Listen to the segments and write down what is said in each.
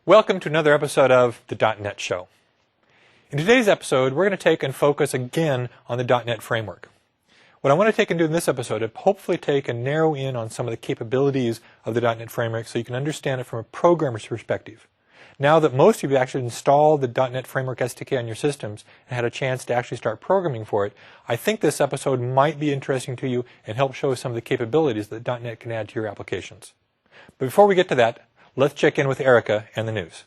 Welcome to another episode of the .NET Show. In today's episode, we're going to take and focus again on the .NET framework. What I want to take and do in this episode is hopefully take and narrow in on some of the capabilities of the .NET framework so you can understand it from a programmer's perspective. Now that most of you have actually installed the .NET Framework SDK on your systems and had a chance to actually start programming for it, I think this episode might be interesting to you and help show some of the capabilities that .NET can add to your applications. But before we get to that, let's check in with Erica and the news.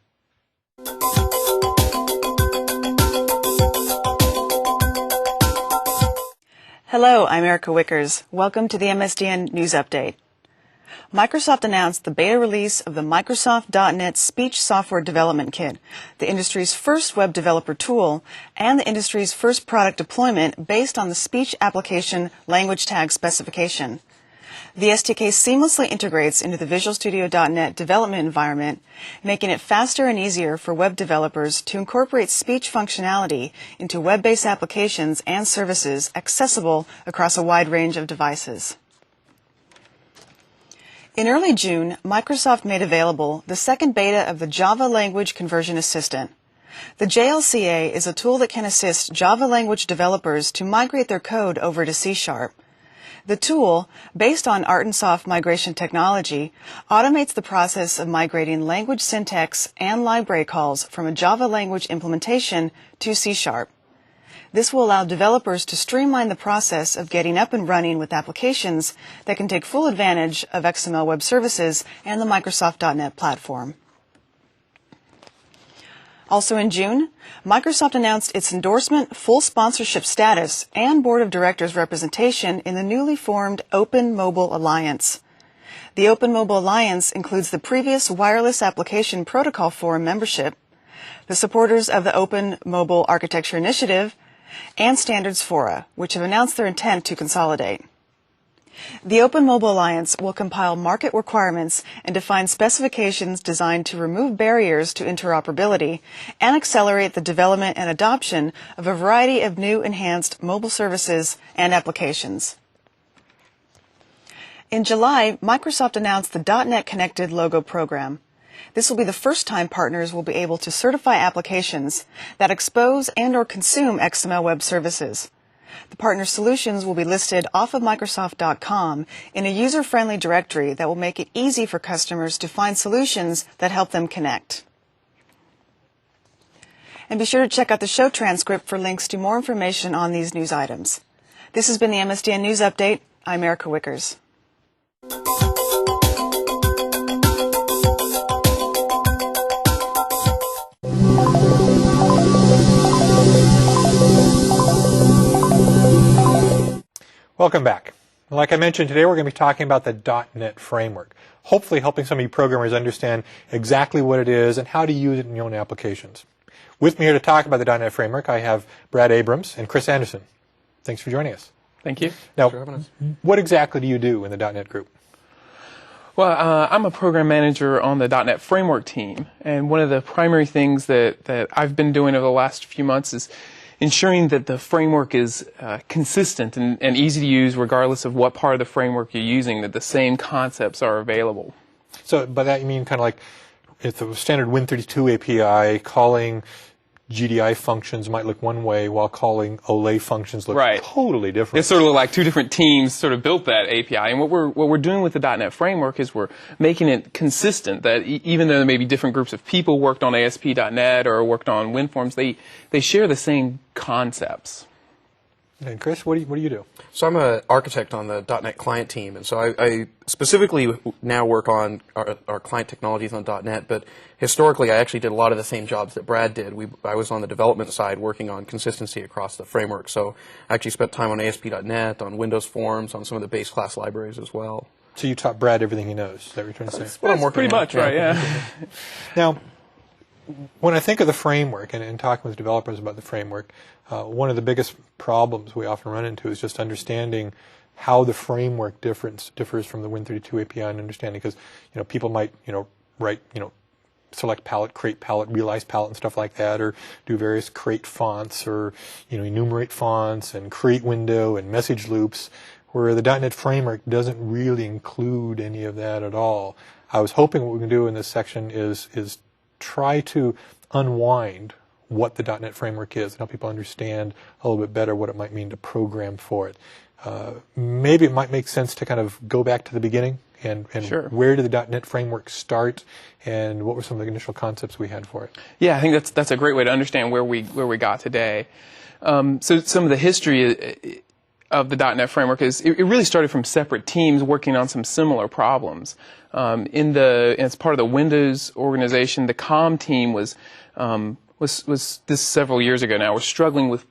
Hello, I'm Erica Wiechers. Welcome to the MSDN News Update. Microsoft announced the beta release of the Microsoft .NET Speech Software Development Kit, the industry's first web developer tool, and the industry's first product deployment based on the speech application language tag specification. The SDK seamlessly integrates into the Visual Studio.NET development environment, making it faster and easier for web developers to incorporate speech functionality into web-based applications and services accessible across a wide range of devices. In early June, Microsoft made available the second beta of the Java Language Conversion Assistant. The JLCA is a tool that can assist Java language developers to migrate their code over to C#. The tool, based on Artensoft migration technology, automates the process of migrating language syntax and library calls from a Java language implementation to C#. This will allow developers to streamline the process of getting up and running with applications that can take full advantage of XML Web Services and the Microsoft.NET platform. Also in June, Microsoft announced its endorsement, full sponsorship status, and board of directors representation in the newly formed Open Mobile Alliance. The Open Mobile Alliance includes the previous Wireless Application Protocol Forum membership, the supporters of the Open Mobile Architecture Initiative, and Standards Fora, which have announced their intent to consolidate. The Open Mobile Alliance will compile market requirements and define specifications designed to remove barriers to interoperability and accelerate the development and adoption of a variety of new enhanced mobile services and applications. In July, Microsoft announced the .NET Connected Logo program. This will be the first time partners will be able to certify applications that expose and/or consume XML Web Services. The partner solutions will be listed off of Microsoft.com in a user-friendly directory that will make it easy for customers to find solutions that help them connect. And be sure to check out the show transcript for links to more information on these news items. This has been the MSDN News Update. I'm Erica Wiechers. Welcome back. Like I mentioned, today we're going to be talking about the .NET framework, hopefully helping some of you programmers understand exactly what it is and how to use it in your own applications. With me here to talk about the .NET framework, I have Brad Abrams and Chris Anderson. Thanks for joining us. Thank you. Now, what exactly do you do in the .NET group? Well, I'm a program manager on the .NET framework team, and one of the primary things that I've been doing over the last few months is ensuring that the framework is consistent and easy to use regardless of what part of the framework you're using, that the same concepts are available. So by that you mean kind of like it's a standard Win32 API, calling GDI functions might look one way while calling OLE functions look totally different. It's sort of like two different teams sort of built that API. And what we're doing with the .NET framework is we're making it consistent that even though there may be different groups of people worked on ASP.NET or worked on WinForms, they share the same concepts. And Chris, what do you do? So I'm an architect on the .NET client team, and so I specifically now work on our client technologies on .NET, but historically I actually did a lot of the same jobs that Brad did. I was on the development side working on consistency across the framework, so I actually spent time on ASP.NET, on Windows Forms, on some of the base class libraries as well. So you taught Brad everything he knows, is that what you're trying to say? That's what I'm working pretty much, right, yeah. Now, when I think of the framework and talking with developers about the framework, one of the biggest problems we often run into is just understanding how the framework differs from the Win32 API and understanding, because people might write select palette, create palette, realize palette and stuff like that, or do various create fonts or enumerate fonts and create window and message loops, where the .NET framework doesn't really include any of that at all. I was hoping what we can do in this section is try to unwind what the .NET framework is and help people understand a little bit better what it might mean to program for it. Maybe it might make sense to kind of go back to the beginning and Sure. where did the .NET framework start, and what were some of the initial concepts we had for it? Yeah, I think that's a great way to understand where we got today. So some of the history of the .NET framework is it really started from separate teams working on some similar problems. As part of the Windows organization, the COM team was this several years ago now. We're struggling with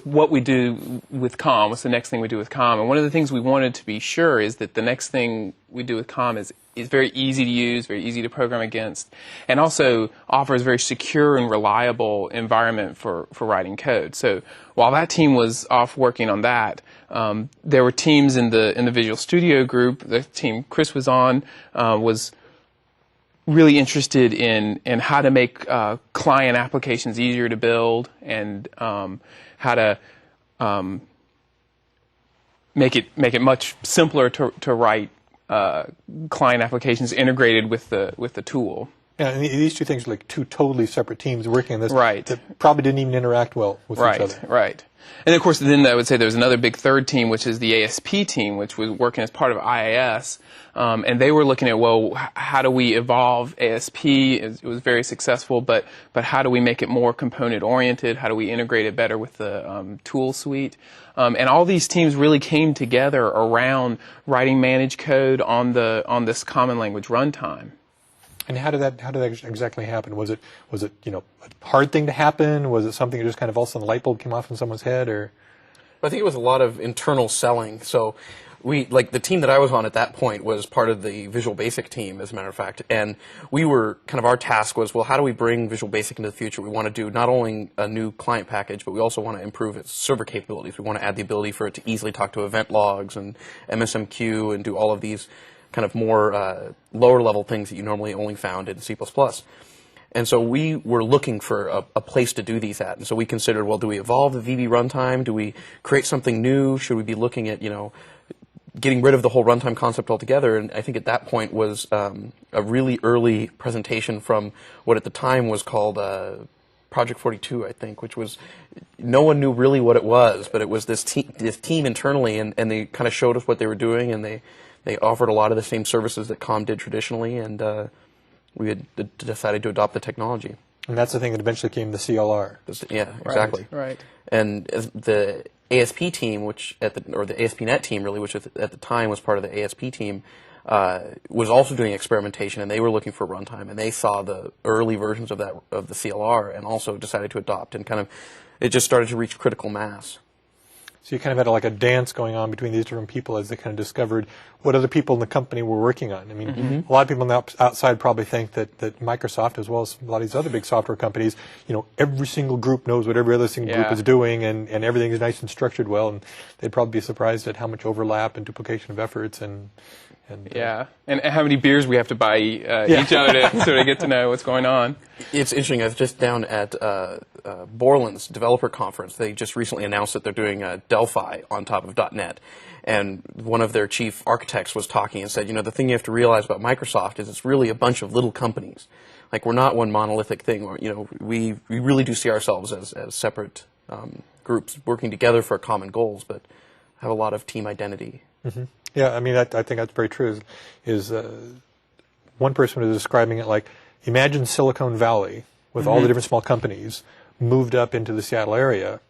what we do with COM. What's the next thing we do with COM? And one of the things we wanted to be sure is that the next thing we do with COM is very easy to use, very easy to program against, and also offers a very secure and reliable environment for writing code. So while that team was off working on that, there were teams in the Visual Studio group. The team Chris was on was really interested in how to make client applications easier to build, and how to make it much simpler to write client applications integrated with the tool. Yeah, and these two things are like two totally separate teams working on this Right. that probably didn't even interact well with each other. Right. And of course, then I would say there's another big third team, which is the ASP team, which was working as part of IIS, and they were looking at, well, how do we evolve ASP? It was very successful, but how do we make it more component oriented? How do we integrate it better with the tool suite? And all these teams really came together around writing managed code on this common language runtime. And how did that exactly happen? Was it a hard thing to happen? Was it something that just kind of all of a sudden the light bulb came off in someone's head, or? I think it was a lot of internal selling. So the team that I was on at that point was part of the Visual Basic team, as a matter of fact, and we were kind of, our task was, well, how do we bring Visual Basic into the future? We want to do not only a new client package, but we also want to improve its server capabilities. We want to add the ability for it to easily talk to event logs and MSMQ and do all of these kind of more lower level things that you normally only found in C++. And so we were looking for a place to do these at. And so we considered, well, do we evolve the VB runtime? Do we create something new? Should we be looking at, getting rid of the whole runtime concept altogether? And I think at that point was a really early presentation from what at the time was called Project 42, I think, which was, no one knew really what it was, but it was this team internally, and they kind of showed us what they were doing, and they offered a lot of the same services that COM did traditionally, and we had decided to adopt the technology. And that's the thing that eventually became the CLR. Yeah, exactly. Right. And the ASP team, or the ASP.NET team, really, which at the time was part of the ASP team, was also doing experimentation, and they were looking for runtime, and they saw the early versions of the CLR, and also decided to adopt, and kind of it just started to reach critical mass. So you kind of had a dance going on between these different people as they kind of discovered what other people in the company were working on. I mean, a lot of people on the outside probably think that Microsoft, as well as a lot of these other big software companies, every single group knows what every other single group is doing, and everything is nice and structured well, and they'd probably be surprised at how much overlap and duplication of efforts and how many beers we have to buy each other to sort of get to know what's going on. It's interesting. I was just down at Borland's developer conference. They just recently announced that they're doing Delphi on top of .NET, and one of their chief architects was talking and said, the thing you have to realize about Microsoft is it's really a bunch of little companies. Like, we're not one monolithic thing. We really do see ourselves as separate groups working together for common goals, but have a lot of team identity. Mm-hmm. Yeah, I mean, I think that's very true. Is one person was describing it like, imagine Silicon Valley with all the different small companies moved up into the Seattle area.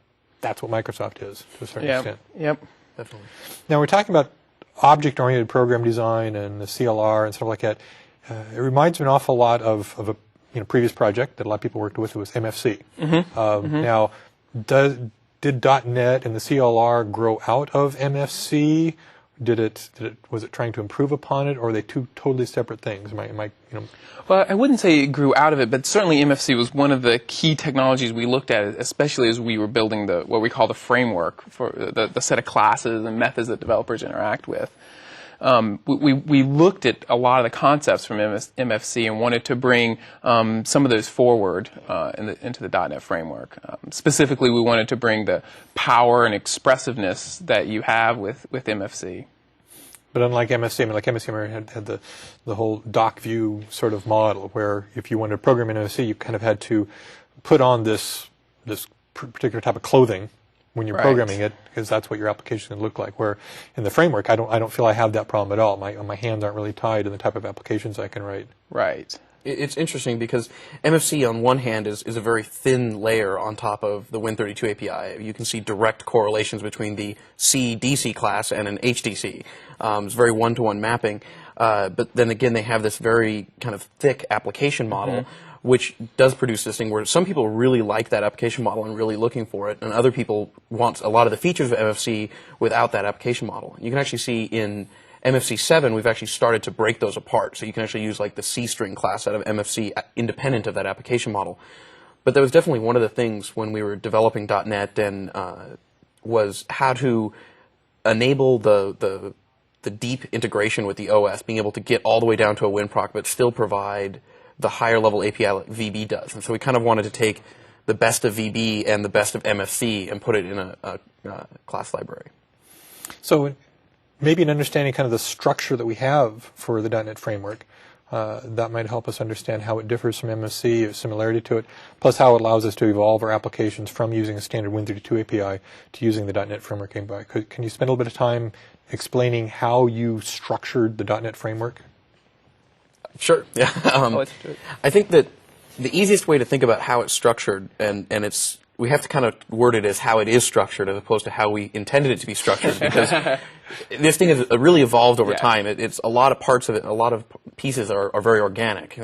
That's what Microsoft is, to a certain extent. Yep. Definitely. Now, we're talking about object-oriented program design and the CLR and stuff like that. It reminds me an awful lot of a previous project that a lot of people worked with. It was MFC. Now, did .NET and the CLR grow out of MFC? Was it trying to improve upon it, or are they two totally separate things? Well, I wouldn't say it grew out of it, but certainly MFC was one of the key technologies we looked at, especially as we were building what we call the framework for the set of classes and methods that developers interact with. We looked at a lot of the concepts from MFC and wanted to bring some of those forward into the .NET framework. Specifically, we wanted to bring the power and expressiveness that you have with MFC. But unlike MSC, I mean, like MSC had the whole doc view sort of model, where if you wanted to program in MSC, you kind of had to put on this particular type of clothing when you're programming it, because that's what your application would look like. Where in the framework, I don't feel I have that problem at all. My hands aren't really tied to the type of applications I can write. Right. It's interesting because MFC on one hand is a very thin layer on top of the Win32 API. You can see direct correlations between the C-DC class and an HDC. It's very one-to-one mapping. But then again, they have this very kind of thick application model, which does produce this thing where some people really like that application model and really looking for it, and other people want a lot of the features of MFC without that application model. You can actually see in MFC 7, we've actually started to break those apart. So you can actually use like the C-string class out of MFC independent of that application model. But that was definitely one of the things when we were developing .NET and was how to enable the deep integration with the OS, being able to get all the way down to a WinProc, but still provide the higher level API like VB does. And so we kind of wanted to take the best of VB and the best of MFC and put it in a class library. So maybe an understanding kind of the structure that we have for the .NET framework, that might help us understand how it differs from MSC, a similarity to it, plus how it allows us to evolve our applications from using a standard Win32 API to using the .NET framework API. Can you spend a little bit of time explaining how you structured the .NET framework? Sure. Yeah. I think that the easiest way to think about how it's structured, and it's we have to kind of word it as how it is structured as opposed to how we intended it to be structured, because this thing has really evolved over time. It's a lot of parts of it, a lot of pieces are very organic.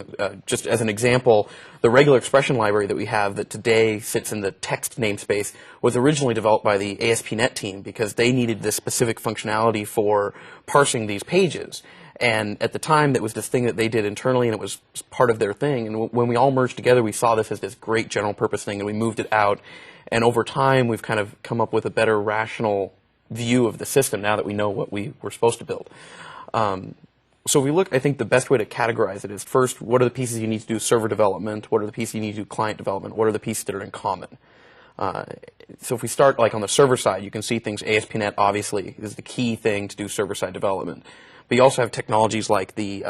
Just as an example, the regular expression library that we have that today sits in the text namespace was originally developed by the ASP.NET team because they needed this specific functionality for parsing these pages. And at the time, that was this thing that they did internally, and it was part of their thing. And when we all merged together, we saw this as this great general purpose thing, and we moved it out. And over time, we've kind of come up with a better rational view of the system now that we know what we were supposed to build. So if we look, I think the best way to categorize it is first, what are the pieces you need to do server development? What are the pieces you need to do client development? What are the pieces that are in common? So if we start like on the server side, you can see things, ASP.NET obviously is the key thing to do server-side development. But you also have technologies like the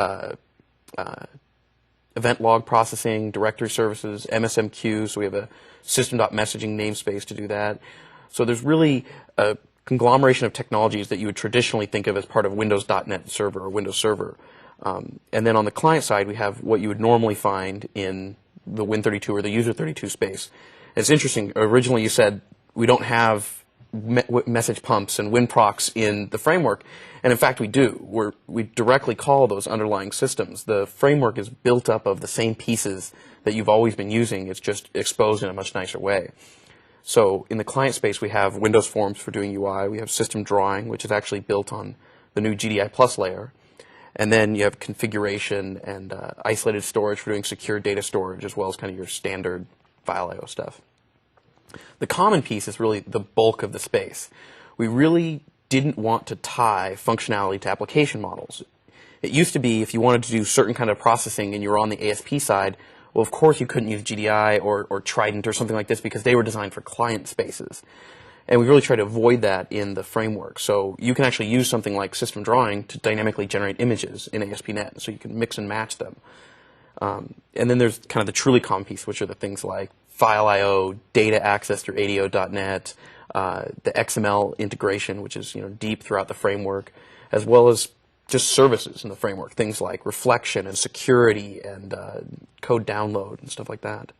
event log processing, directory services, MSMQ, so we have a system.messaging namespace to do that. So there's really a conglomeration of technologies that you would traditionally think of as part of Windows.NET Server or Windows Server. And then on the client side, we have what you would normally find in the Win32 or the User32 space. It's interesting, originally you said we don't have message pumps and WinProcs in the framework, and in fact we do. We directly call those underlying systems. The framework is built up of the same pieces that you've always been using. It's just exposed in a much nicer way. So in the client space, we have Windows Forms for doing UI. We have System Drawing, which is actually built on the new GDI Plus layer. And then you have configuration and isolated storage for doing secure data storage, as well as kind of your standard file I/O stuff. The common piece is really the bulk of the space. We really didn't want to tie functionality to application models. It used to be if you wanted to do certain kind of processing and you were on the ASP side, well, of course you couldn't use GDI or Trident or something like this because they were designed for client spaces. And we really try to avoid that in the framework. So you can actually use something like System Drawing to dynamically generate images in ASP.NET, so you can mix and match them. And then there's kind of the truly common piece, which are the things like file I/O, data access through ADO.NET, the XML integration, which is deep throughout the framework, as well as just services in the framework, things like reflection and security and code download and stuff like that.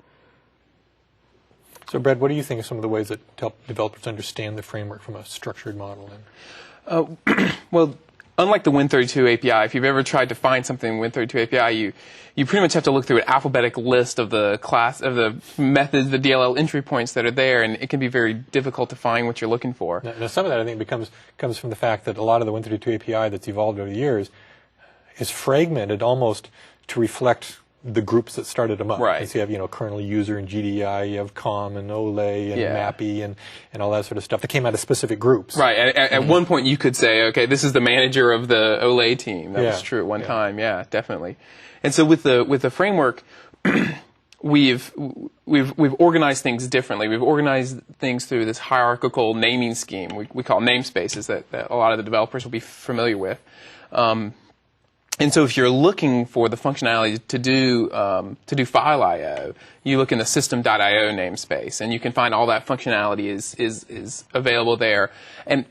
So, Brad, what do you think are some of the ways that help developers understand the framework from a structured model? Well, unlike the Win32 API, if you've ever tried to find something in Win32 API, you pretty much have to look through an alphabetic list of the class of the methods, the DLL entry points that are there, and it can be very difficult to find what you're looking for. Now some of that I think comes from the fact that a lot of the Win32 API that's evolved over the years is fragmented almost to reflect the groups that started them up. Right. So you have kernel user and GDI, you have COM and OLE and MAPI and all that sort of stuff that came out of specific groups. Right. At one point you could say, okay, this is the manager of the OLE team. That was true at one time. Yeah, definitely. And so with the framework, we've organized things differently. We've organized things through this hierarchical naming scheme we call namespaces that a lot of the developers will be familiar with. And so if you're looking for the functionality to do file I/O, you look in the system.io namespace, and you can find all that functionality is available there. And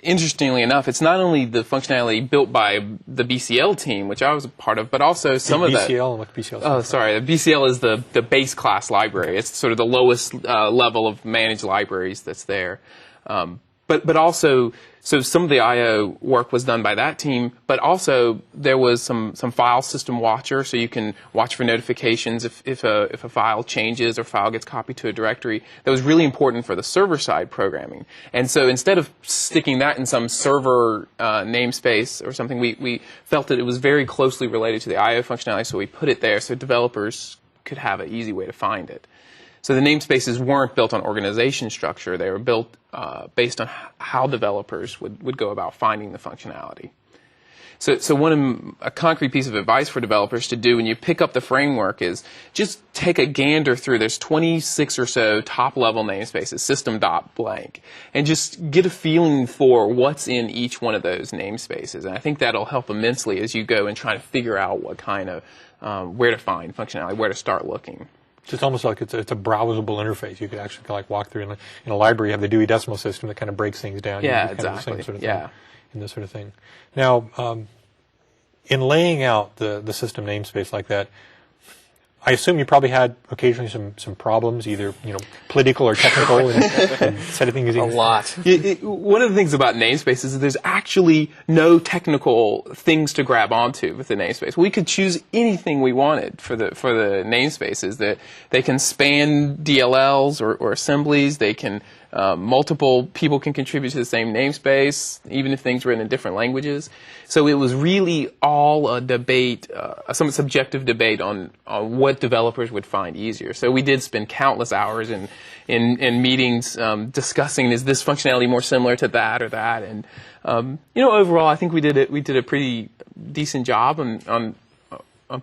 interestingly enough, it's not only the functionality built by the BCL team, which I was a part of, but also some of that. BCL and what BCL? Oh, sorry. The BCL is the base class library. It's sort of the lowest level of managed libraries that's there. But also, so some of the I/O work was done by that team, but also there was some file system watcher, so you can watch for notifications if a file changes or file gets copied to a directory. That was really important for the server-side programming. And so instead of sticking that in some server namespace or something, we felt that it was very closely related to the I/O functionality, so we put it there so developers could have an easy way to find it. So the namespaces weren't built on organization structure. They were built based on how developers would go about finding the functionality. So a concrete piece of advice for developers to do when you pick up the framework is just take a gander through. There's 26 or so top-level namespaces, system.blank, and just get a feeling for what's in each one of those namespaces. And I think that'll help immensely as you go and try to figure out what kind of, where to find functionality, where to start looking. It's almost like it's a browsable interface. You could actually like walk through in a library. You have the Dewey Decimal System that kind of breaks things down. Yeah, kind exactly. of the same sort of yeah. thing, and this sort of thing. Now, in laying out the system namespace like that, I assume you probably had occasionally some problems, either political or technical, and setting things. A lot. One of the things about namespaces is there's actually no technical things to grab onto with the namespace. We could choose anything we wanted for the namespaces. That they can span DLLs or assemblies. They can multiple people can contribute to the same namespace, even if things were in different languages. So it was really all a debate, some subjective debate on what developers would find easier. So we did spend countless hours in meetings discussing, is this functionality more similar to that or that? And overall, I think we did a pretty decent job on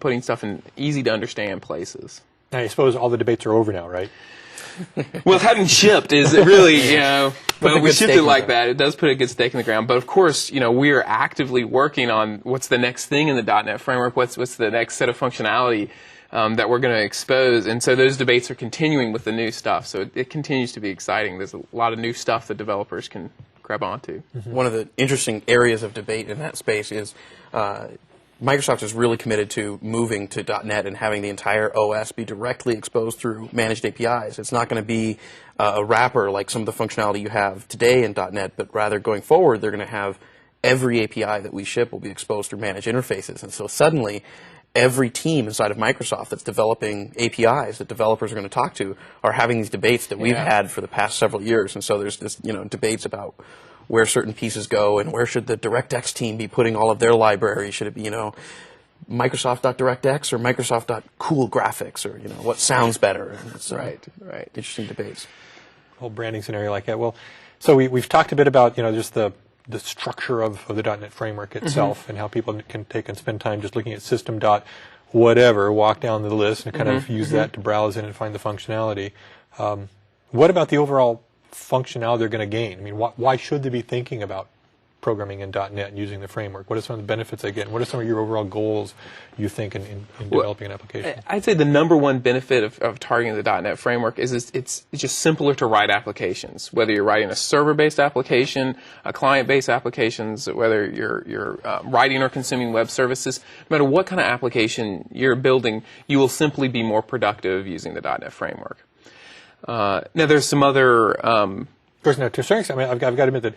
putting stuff in easy to understand places. Now, I suppose all the debates are over now, right? Well, having shipped is really, well, we shipped it like that. It does put a good stake in the ground. But of course, we are actively working on what's the next thing in the .NET framework, what's the next set of functionality that we're going to expose. And so those debates are continuing with the new stuff. So it continues to be exciting. There's a lot of new stuff that developers can grab onto. Mm-hmm. One of the interesting areas of debate in that space is Microsoft is really committed to moving to .NET and having the entire OS be directly exposed through managed APIs. It's not going to be a wrapper like some of the functionality you have today in .NET, but rather going forward, they're going to have every API that we ship will be exposed through managed interfaces. And so suddenly, every team inside of Microsoft that's developing APIs that developers are going to talk to are having these debates that we've had for the past several years. And so there's this, debates about where certain pieces go and where should the DirectX team be putting all of their libraries. Should it be, Microsoft.DirectX or Microsoft.CoolGraphics or, what sounds better. And it's, right. Interesting debates. Whole branding scenario like that. Well, so we've talked a bit about, just the structure of the .NET framework itself, and how people can take and spend time just looking at system dot whatever, walk down the list and kind of use that to browse in and find the functionality. What about the overall functionality they're going to gain? I mean, why should they be thinking about programming in .NET and using the framework? What are some of the benefits they get? And what are some of your overall goals you think in developing an application? I'd say the number one benefit of targeting the .NET framework is it's just simpler to write applications. Whether you're writing a server-based application, a client-based applications, whether you're writing or consuming web services, no matter what kind of application you're building, you will simply be more productive using the .NET framework. Now, there's some other... Of course, now, to a certain extent, I've got to admit that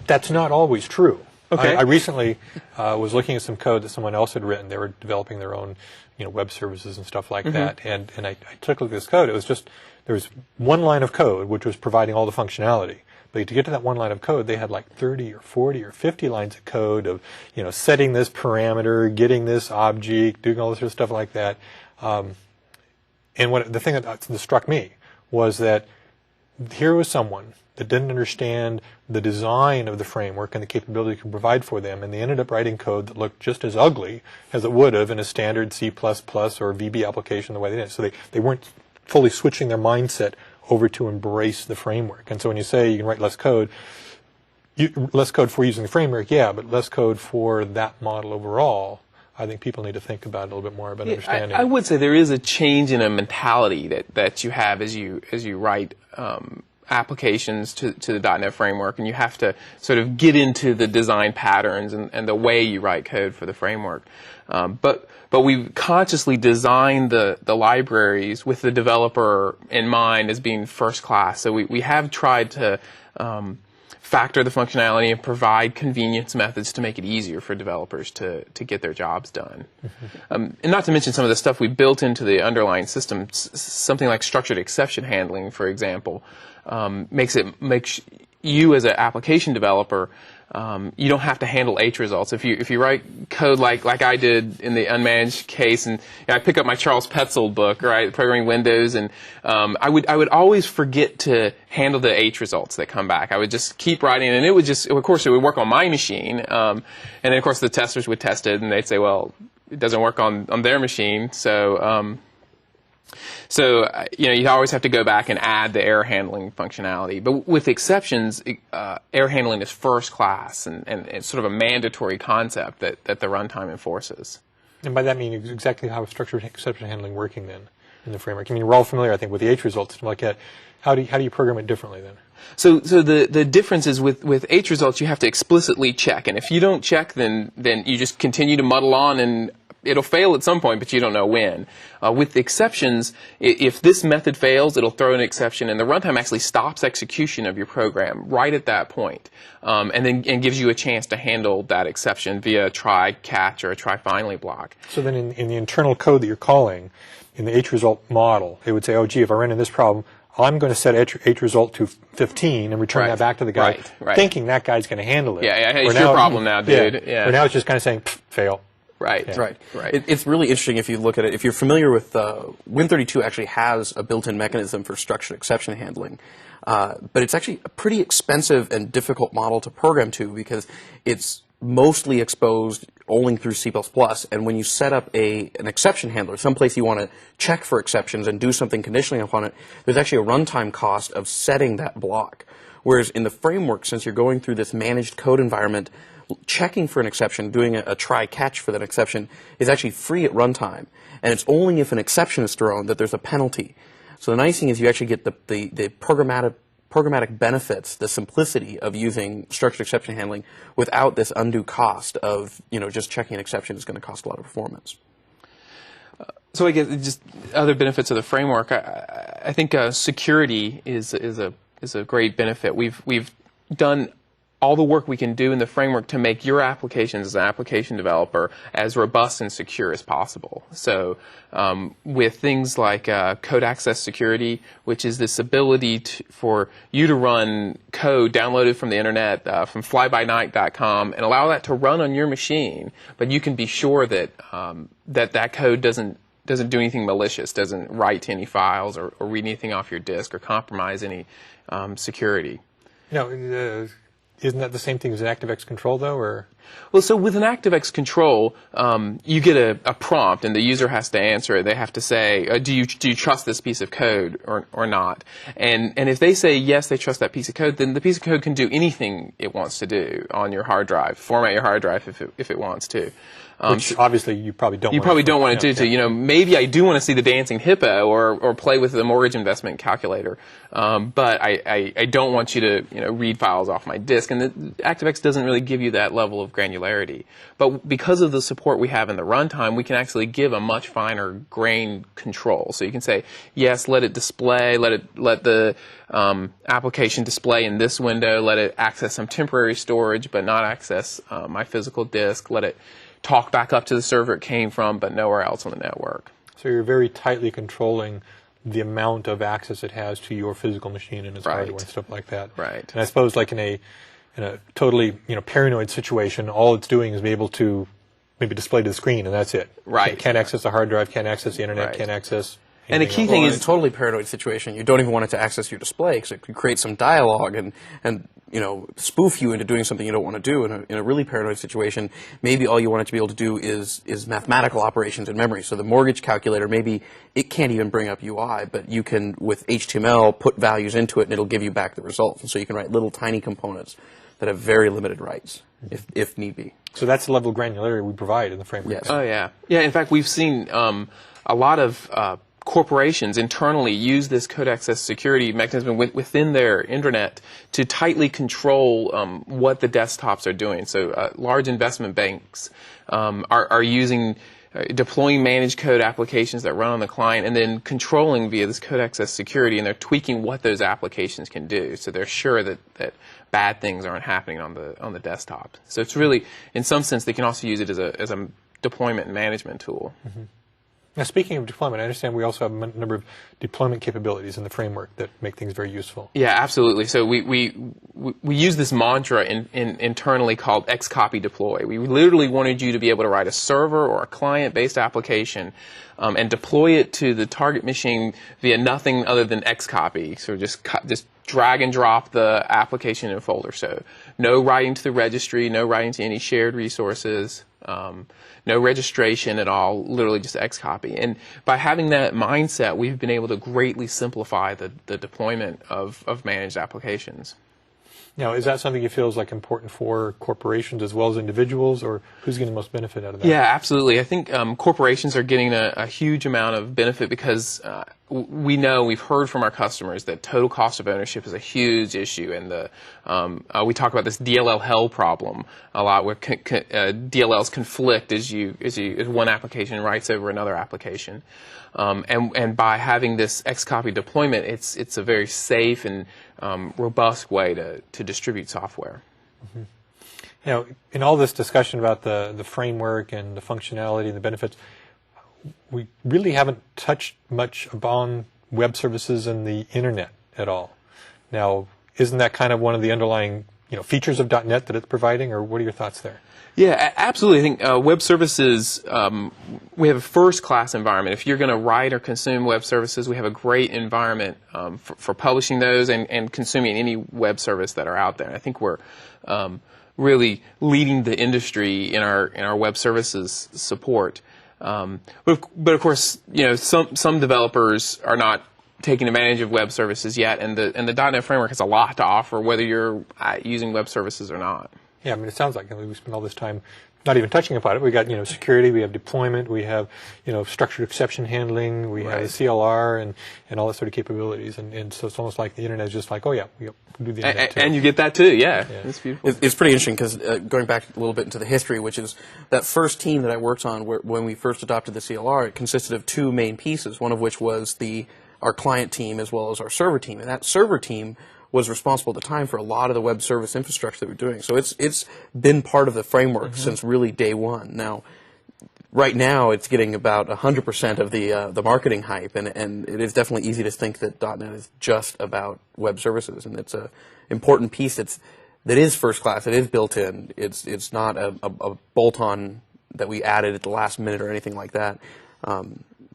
that's not always true. Okay. I recently was looking at some code that someone else had written. They were developing their own, web services and stuff like that. And I took a look at this code. It was just, there was one line of code which was providing all the functionality. But to get to that one line of code, they had like 30 or 40 or 50 lines of code of, setting this parameter, getting this object, doing all this sort of stuff like that. And the thing that struck me was that here was someone that didn't understand the design of the framework and the capability it could provide for them, and they ended up writing code that looked just as ugly as it would have in a standard C++ or VB application the way they did. So they weren't fully switching their mindset over to embrace the framework. And so when you say you can write less code for using the framework, yeah, but less code for that model overall, I think people need to think about it a little bit more about understanding. I would say there is a change in a mentality that you have as you write applications to the .NET framework, and you have to sort of get into the design patterns and the way you write code for the framework. But we've consciously designed the libraries with the developer in mind as being first class. So we have tried to factor the functionality and provide convenience methods to make it easier for developers to get their jobs done. And not to mention some of the stuff we built into the underlying system, something like structured exception handling, for example, makes you as an application developer, you don't have to handle H results. If you write code like I did in the unmanaged case, and I pick up my Charles Petzold book, right, programming Windows, and I would always forget to handle the H results that come back. I would just keep writing, and it would work on my machine, and then of course the testers would test it, and they'd say, well, it doesn't work on their machine, so you always have to go back and add the error handling functionality. But with exceptions, error handling is first class, and it's sort of a mandatory concept that the runtime enforces. And by that I mean exactly how is structured exception handling working then in the framework? I mean, we're all familiar, I think, with the H result system like that. How do you program it differently then? So the difference is with H results, you have to explicitly check, and if you don't check, then you just continue to muddle on, and it'll fail at some point, but you don't know when. With exceptions, if this method fails, it'll throw an exception, and the runtime actually stops execution of your program right at that point, and gives you a chance to handle that exception via a try catch or a try finally block. So then in the internal code that you're calling, in the H result model, it would say, oh, gee, if I run into this problem, I'm going to set H result to 15 and return that back to the guy, thinking that guy's going to handle it. Yeah, it's your problem now, dude. Yeah. Or now it's just kind of saying, fail. Right. It's really interesting if you look at it. If you're familiar with Win32, actually has a built-in mechanism for structured exception handling, but it's actually a pretty expensive and difficult model to program to because it's mostly exposed only through C++. And when you set up an exception handler, someplace you want to check for exceptions and do something conditionally upon it, there's actually a runtime cost of setting that block. Whereas in the framework, since you're going through this managed code environment, checking for an exception, doing a try-catch for that exception is actually free at runtime. And it's only if an exception is thrown that there's a penalty. So the nice thing is you actually get the programmatic benefits, the simplicity of using structured exception handling without this undue cost of, just checking an exception is going to cost a lot of performance. So I guess just other benefits of the framework, I think security is a great benefit. We've done all the work we can do in the framework to make your applications as an application developer as robust and secure as possible. So with things like code access security, which is this ability for you to run code downloaded from the internet, from flybynight.com, and allow that to run on your machine, but you can be sure that that code doesn't do anything malicious, doesn't write to any files or read anything off your disk or compromise any security. Isn't that the same thing as an ActiveX control, though, or? Well, so with an ActiveX control, you get a prompt, and the user has to answer it. They have to say, do you trust this piece of code or not? And if they say yes, they trust that piece of code, then the piece of code can do anything it wants to do on your hard drive, format your hard drive if it wants to. Which obviously you probably don't. Don't want to do. Maybe I do want to see the dancing hippo or play with the mortgage investment calculator, but I don't want you to read files off my disk. And the ActiveX doesn't really give you that level of granularity. But because of the support we have in the runtime, we can actually give a much finer grained control. So you can say yes, let it display, let the application display in this window, let it access some temporary storage, but not access my physical disk. Let it talk back up to the server it came from, but nowhere else on the network. So you're very tightly controlling the amount of access it has to your physical machine and its hardware and stuff like that. Right. And I suppose, like in a totally paranoid situation, all it's doing is be able to maybe display to the screen, and that's it. Right. Can't access the hard drive, can't access the internet, can't access And the key thing in is a totally paranoid situation, you don't even want it to access your display because it could create some dialogue and spoof you into doing something you don't want to do. In a really paranoid situation, maybe all you want it to be able to do is mathematical operations in memory. So the mortgage calculator, maybe it can't even bring up UI, but you can, with HTML, put values into it and it'll give you back the results. And so you can write little tiny components that have very limited rights, if need be. So that's the level of granularity we provide in the framework. Yes. Oh, yeah. Yeah, in fact, we've seen a lot of corporations internally use this code access security mechanism within their intranet to tightly control what the desktops are doing. So large investment banks are using deploying managed code applications that run on the client and then controlling via this code access security, and they're tweaking what those applications can do. So they're sure that bad things aren't happening on the desktop. So it's really, in some sense, they can also use it as a deployment and management tool. Mm-hmm. Now, speaking of deployment, I understand we also have a number of deployment capabilities in the framework that make things very useful. Yeah, absolutely. So we use this mantra internally called xcopy deploy. We literally wanted you to be able to write a server or a client-based application and deploy it to the target machine via nothing other than xcopy. So just drag and drop the application in a folder. So no writing to the registry, no writing to any shared resources. No registration at all, literally just xcopy. And by having that mindset, we've been able to greatly simplify the deployment of managed applications. Now, is that something you feel is like important for corporations as well as individuals, or who's getting the most benefit out of that? Yeah, absolutely. I think corporations are getting a huge amount of benefit because we've heard from our customers that total cost of ownership is a huge issue, and we talk about this DLL hell problem a lot, where DLLs conflict as one application writes over another application. And by having this xcopy deployment, it's a very safe and robust way to distribute software. Mm-hmm. Now, in all this discussion about the framework and the functionality and the benefits, we really haven't touched much upon web services and the internet at all. Now, isn't that kind of one of the underlying features of .NET that it's providing, or what are your thoughts there? Yeah, absolutely. I think web services, we have a first-class environment. If you're going to write or consume web services, we have a great environment for publishing those and consuming any web service that are out there. I think we're really leading the industry in our web services support. But of course, some developers are not taking advantage of web services yet, and the .NET framework has a lot to offer, whether you're using web services or not. Yeah, I mean, it sounds like we spend all this time not even touching upon it. We got security, we have deployment, we have structured exception handling, we have the CLR and all that sort of capabilities, and so it's almost like the internet is just like, oh yeah, we do the internet too. And you get that too, yeah. It's beautiful. It's pretty interesting because going back a little bit into the history, which is that first team that I worked on when we first adopted the CLR, it consisted of two main pieces, one of which was our client team as well as our server team, and that server team was responsible at the time for a lot of the web service infrastructure that we're doing. So it's been part of the framework since really day one. Now, right now, it's getting about 100% of the marketing hype, and it is definitely easy to think that .NET is just about web services, and it's an important piece that is first class. It is built in. It's not a bolt-on that we added at the last minute or anything like that.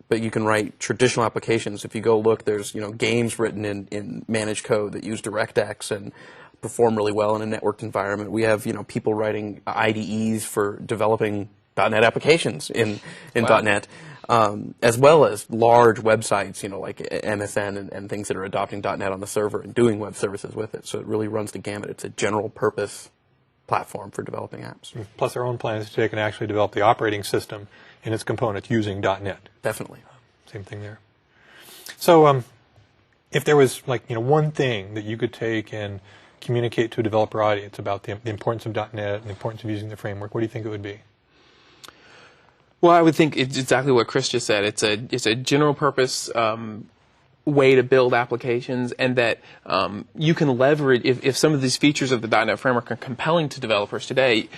But you can write traditional applications. If you go look, there's games written in managed code that use DirectX and perform really well in a networked environment. We have people writing IDEs for developing .NET applications in .NET, as well as large websites, like MSN and things that are adopting .NET on the server and doing web services with it. So it really runs the gamut. It's a general purpose platform for developing apps. Plus, our own plan is to take and actually develop the operating system and its components using .NET. Definitely. Same thing there. So if there was one thing that you could take and communicate to a developer audience about the importance of .NET and the importance of using the framework, what do you think it would be? Well, I would think it's exactly what Chris just said. It's a general purpose way to build applications, and that you can leverage, if some of these features of the .NET framework are compelling to developers today,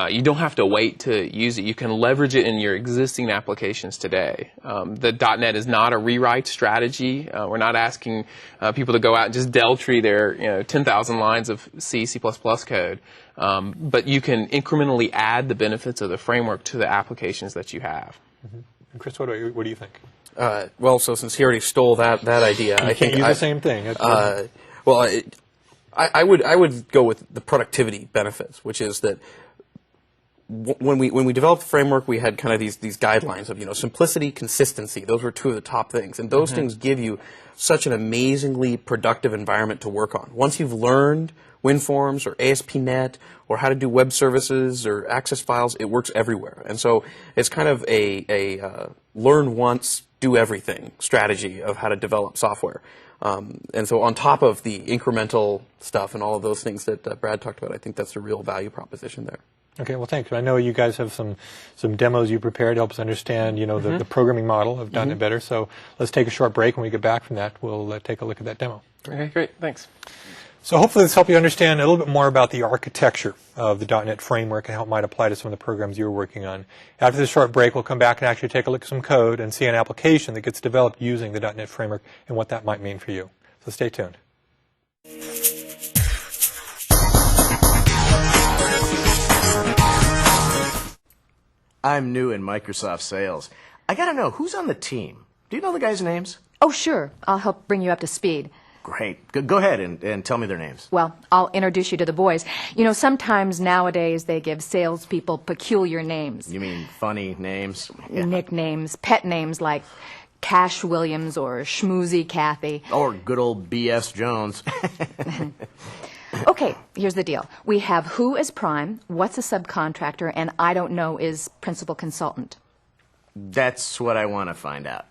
you don't have to wait to use it. You can leverage it in your existing applications today. The .NET is not a rewrite strategy. We're not asking people to go out and just del tree their 10,000 lines of C++ code. But you can incrementally add the benefits of the framework to the applications that you have. Mm-hmm. And Chris, what do you think? Well, so since he already stole that idea, I think use the same thing. I would go with the productivity benefits, which is that when we developed the framework, we had kind of these guidelines of simplicity, consistency. Those were two of the top things, and those things give you such an amazingly productive environment to work on. Once you've learned WinForms or ASP.NET or how to do web services or access files, it works everywhere. And so it's kind of a learn once, do everything strategy of how to develop software. And so on top of the incremental stuff and all of those things that Brad talked about, I think that's the real value proposition there. Okay, well, thanks. I know you guys have some demos you prepared to help us understand, the programming model of .NET Better. So let's take a short break. When we get back from that, we'll take a look at that demo. Okay, great. Thanks. So hopefully this helped you understand a little bit more about the architecture of the .NET framework and how it might apply to some of the programs you were working on. After this short break, we'll come back and actually take a look at some code and see an application that gets developed using the .NET framework and what that might mean for you. So stay tuned. I'm new in Microsoft sales. I gotta know, who's on the team? Do you know the guys' names? Oh, sure. I'll help bring you up to speed. Great. Go ahead and tell me their names. Well, I'll introduce you to the boys. Sometimes nowadays they give salespeople peculiar names. You mean funny names? Yeah. Nicknames, pet names like Cash Williams or Schmoozy Kathy. Or good old B.S. Jones. Okay, here's the deal. We have who is prime, what's a subcontractor, and I don't know is principal consultant. That's what I want to find out.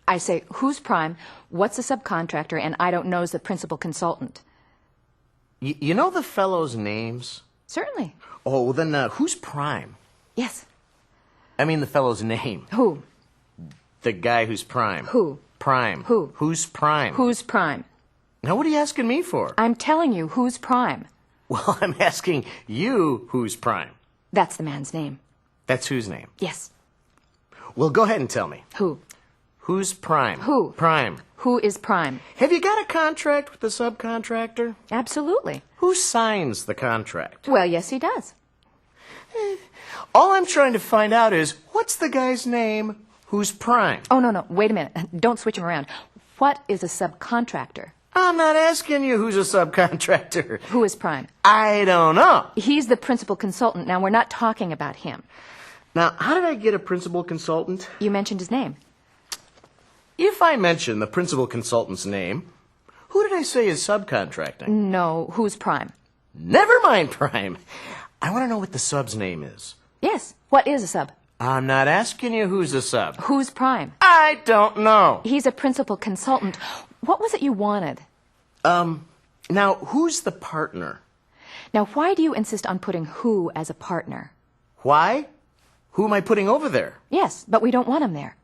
I say, who's prime, what's a subcontractor, and I don't know is the principal consultant. You know the fellows' names? Certainly. Oh, well then who's prime? Yes. I mean the fellow's name. Who? The guy who's prime. Who? Prime. Who? Who's prime? Who's prime? Now what are you asking me for? I'm telling you who's prime. Well, I'm asking you who's prime. That's the man's name. That's whose name? Yes. Well, go ahead and tell me. Who? Who's prime? Who? Prime. Who is prime? Have you got a contract with the subcontractor? Absolutely. Who signs the contract? Well, yes, he does. All I'm trying to find out is, what's the guy's name who's prime? Oh, no. Wait a minute. Don't switch him around. What is a subcontractor? I'm not asking you who's a subcontractor. Who is prime? I don't know. He's the principal consultant. Now, we're not talking about him. Now, how did I get a principal consultant? You mentioned his name. If I mention the principal consultant's name, who did I say is subcontracting? No, who's prime? Never mind prime. I want to know what the sub's name is. Yes. What is a sub? I'm not asking you who's a sub. Who's prime? I don't know. He's a principal consultant. What was it you wanted? Now, who's the partner? Now, why do you insist on putting who as a partner? Why? Who am I putting over there? Yes, but we don't want him there.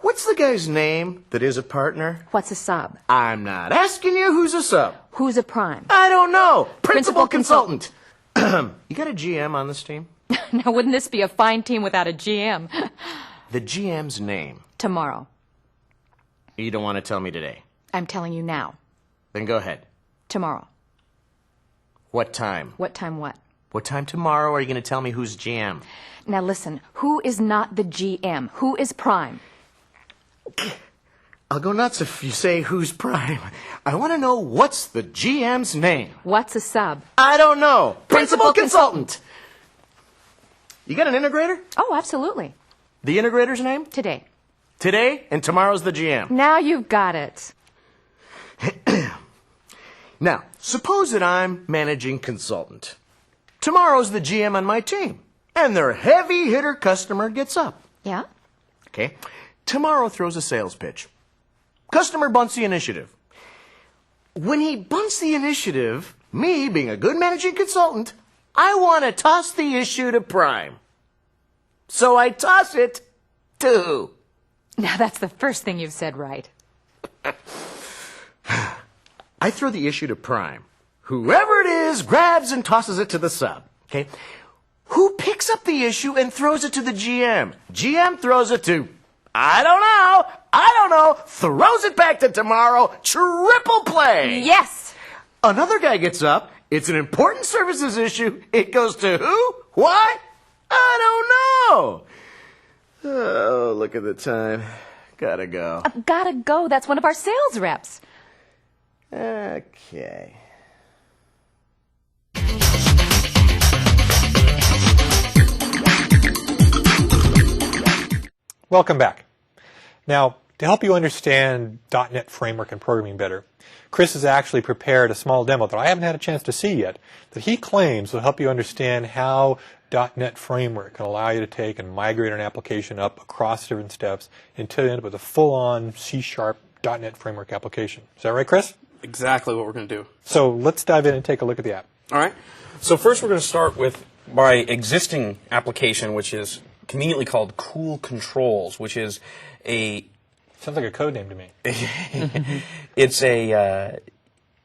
What's the guy's name that is a partner? What's a sub? I'm not asking you who's a sub. Who's a prime? I don't know. Principal consultant. You got a GM on this team? Now, wouldn't this be a fine team without a GM? The GM's name. Tomorrow. You don't want to tell me today. I'm telling you now. Then go ahead. Tomorrow. What time? What time what? What time tomorrow are you going to tell me who's GM? Now listen, who is not the GM? Who is prime? I'll go nuts if you say who's prime. I want to know what's the GM's name. What's a sub? I don't know. Principal consultant. You got an integrator? Oh, absolutely. The integrator's name? Today. Today, and tomorrow's the GM. Now you've got it. Now, suppose that I'm managing consultant. Tomorrow's the GM on my team, and their heavy hitter customer gets up. Yeah? Okay? Tomorrow throws a sales pitch. Customer bunts the initiative. When he bunts the initiative, me, being a good managing consultant, I want to toss the issue to Prime. So I toss it to who? Now that's the first thing you've said right. I throw the issue to Prime. Whoever it is grabs and tosses it to the sub. Okay? Who picks up the issue and throws it to the GM? GM throws it to, I don't know, throws it back to tomorrow, triple play. Yes! Another guy gets up, it's an important services issue, it goes to who? Why? I don't know. Oh, look at the time. Gotta go. Gotta go. That's one of our sales reps. Okay. Welcome back. Now, to help you understand .NET Framework and programming better, Chris has actually prepared a small demo that I haven't had a chance to see yet, that he claims will help you understand how .NET Framework can allow you to take and migrate an application up across different steps until you end up with a full-on C# .NET Framework application. Is that right, Chris? Exactly what we're going to do. So let's dive in and take a look at the app. All right. So first we're going to start with my existing application, which is conveniently called Cool Controls, which is a... Sounds like a code name to me. It's a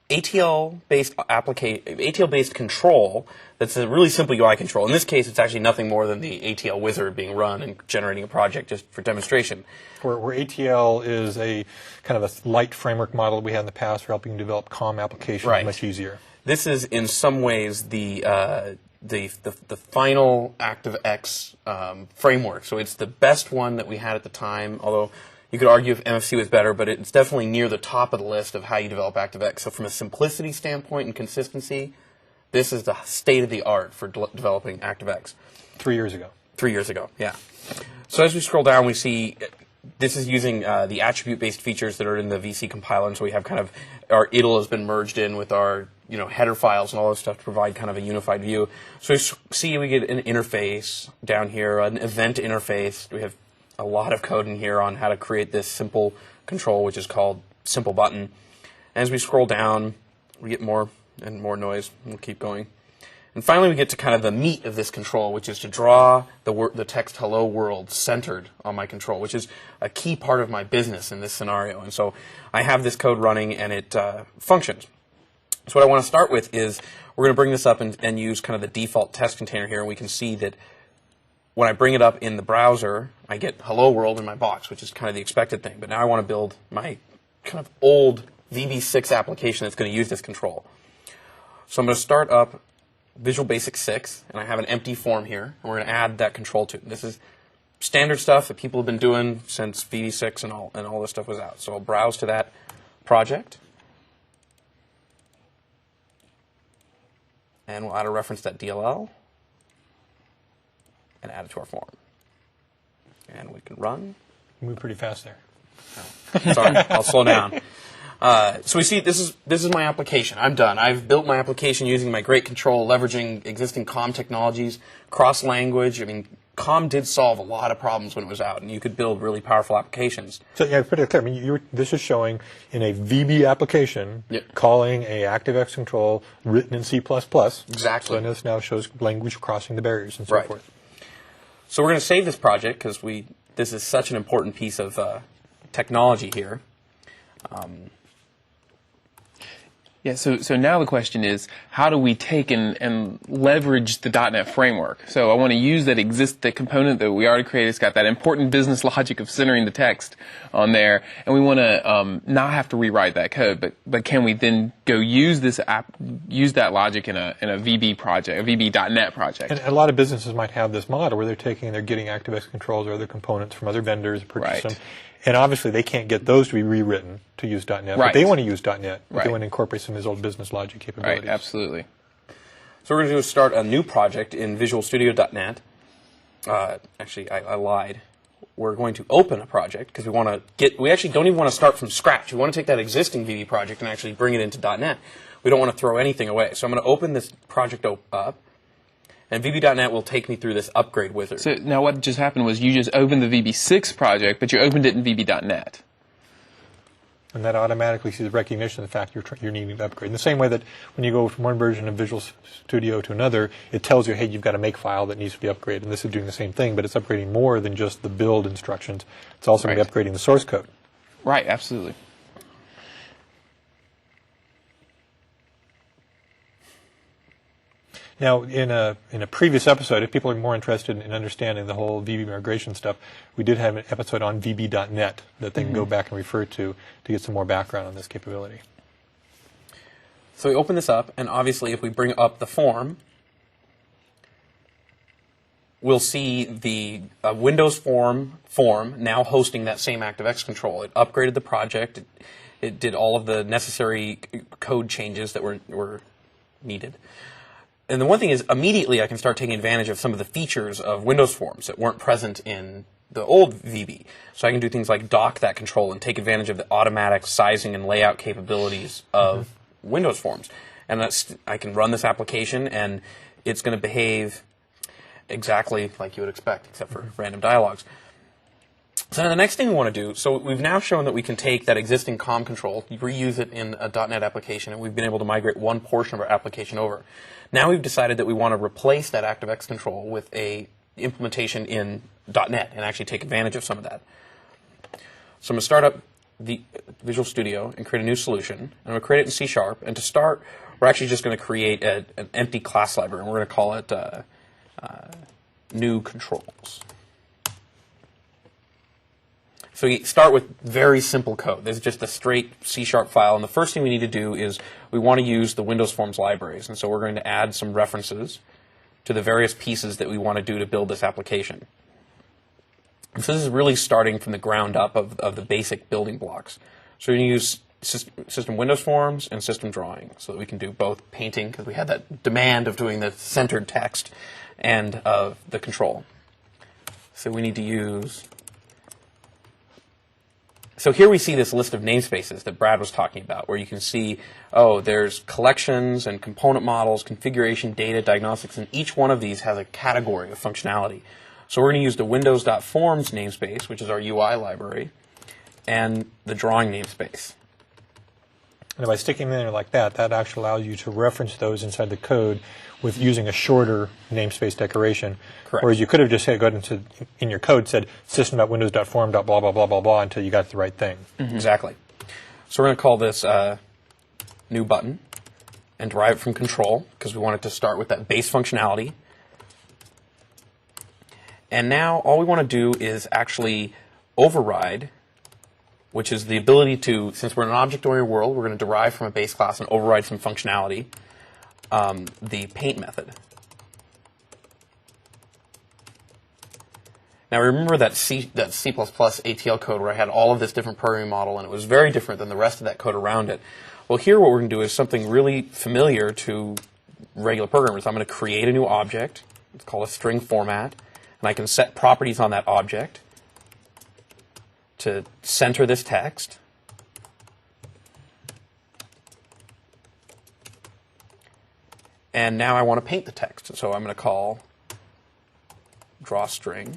ATL-based control that's a really simple UI control. In this case, it's actually nothing more than the ATL wizard being run and generating a project just for demonstration. Where ATL is a kind of a light framework model that we had in the past for helping develop COM applications much easier. This is in some ways the final ActiveX framework. So it's the best one that we had at the time, although you could argue if MFC was better, but it's definitely near the top of the list of how you develop ActiveX. So from a simplicity standpoint and consistency, this is the state of the art for developing ActiveX. 3 years ago. 3 years ago, yeah. So as we scroll down, we see this is using the attribute-based features that are in the VC compiler, and so we have kind of our IDLE has been merged in with our header files and all this stuff to provide kind of a unified view. So we see we get an interface down here, an event interface. We have a lot of code in here on how to create this simple control, which is called Simple Button. As we scroll down, we get more and more noise. We'll keep going. And finally, we get to kind of the meat of this control, which is to draw the text hello world centered on my control, which is a key part of my business in this scenario. And so I have this code running, and it functions. So what I want to start with is we're going to bring this up and use kind of the default test container here, and we can see that when I bring it up in the browser, I get hello world in my box, which is kind of the expected thing. But now I want to build my kind of old VB6 application that's going to use this control. So I'm going to start up Visual Basic 6, and I have an empty form here, and we're going to add that control to it. This is standard stuff that people have been doing since VB6 and all this stuff was out. So I'll browse to that project, and we'll add a reference.dll and add it to our form. And we can run. You move pretty fast there. Oh, sorry, I'll slow down. So we see this is my application. I'm done. I've built my application using my great control, leveraging existing COM technologies, cross-language. I mean, COM did solve a lot of problems when it was out, and you could build really powerful applications. So yeah, pretty clear. I mean, this is showing in a VB application calling a ActiveX control written in C++. Exactly. So this now shows language crossing the barriers and so forth. So we're going to save this project because this is such an important piece of technology here. Yeah, so now the question is, how do we take and leverage the .NET framework? So I want to use the component that we already created. It's got that important business logic of centering the text on there, and we want to not have to rewrite that code. But can we then go use that logic in a VB project, a VB.NET project? And a lot of businesses might have this model where they're getting ActiveX controls or other components from other vendors, purchase them. And obviously, they can't get those to be rewritten to use .NET, but they want to use .NET. They want to incorporate some of his old business logic capabilities. Right, absolutely. So we're going to do is start a new project in Visual Studio.NET. Actually, I lied. We're going to open a project because we actually don't even want to start from scratch. We want to take that existing VB project and actually bring it into .NET. We don't want to throw anything away. So I'm going to open this project up. And VB.NET will take me through this upgrade wizard. So now what just happened was you just opened the VB6 project, but you opened it in VB.NET. And that automatically sees recognition of the fact you're needing to upgrade. In the same way that when you go from one version of Visual Studio to another, it tells you, hey, you've got a make file that needs to be upgraded. And this is doing the same thing, but it's upgrading more than just the build instructions. It's also going to be upgrading the source code. Right, absolutely. Now, in a previous episode, if people are more interested in understanding the whole VB migration stuff, we did have an episode on VB.NET that they can go back and refer to get some more background on this capability. So we open this up, and obviously if we bring up the form, we'll see the Windows form now hosting that same ActiveX control. It upgraded the project. It did all of the necessary code changes that were needed. And the one thing is, immediately I can start taking advantage of some of the features of Windows Forms that weren't present in the old VB. So I can do things like dock that control and take advantage of the automatic sizing and layout capabilities of Windows Forms. And I can run this application, and it's going to behave exactly like you would expect, except for random dialogues. So now the next thing we want to do, so we've now shown that we can take that existing COM control, reuse it in a .NET application, and we've been able to migrate one portion of our application over. Now we've decided that we want to replace that ActiveX control with a implementation in .NET and actually take advantage of some of that. So I'm going to start up the Visual Studio and create a new solution. And I'm going to create it in C#. And to start, we're actually just going to create an empty class library, and we're going to call it new controls. So we start with very simple code. This is just a straight C# file, and the first thing we need to do is we want to use the Windows Forms libraries, and so we're going to add some references to the various pieces that we want to do to build this application. And so this is really starting from the ground up of the basic building blocks. So we're going to use System Windows Forms and System Drawing so that we can do both painting, because we had that demand of doing the centered text, and of the control. So we need to use... So here we see this list of namespaces that Brad was talking about, where you can see, oh, there's collections and component models, configuration, data, diagnostics, and each one of these has a category of functionality. So we're going to use the Windows.Forms namespace, which is our UI library, and the drawing namespace. And by sticking them in there like that, that actually allows you to reference those inside the code with using a shorter namespace decoration. Correct. Whereas you could have just said, in your code said system.windows.form blah blah blah blah blah until you got the right thing. Mm-hmm. Exactly. So we're going to call this new button and derive it from control, because we want it to start with that base functionality. And now all we want to do is actually override, which is the ability to, since we're in an object-oriented world, we're going to derive from a base class and override some functionality, the paint method. Now remember that C++ ATL code where I had all of this different programming model, and it was very different than the rest of that code around it. Well, here what we're going to do is something really familiar to regular programmers. I'm going to create a new object. It's called a string format, and I can set properties on that object to center this text. And now I want to paint the text. So I'm going to call drawString.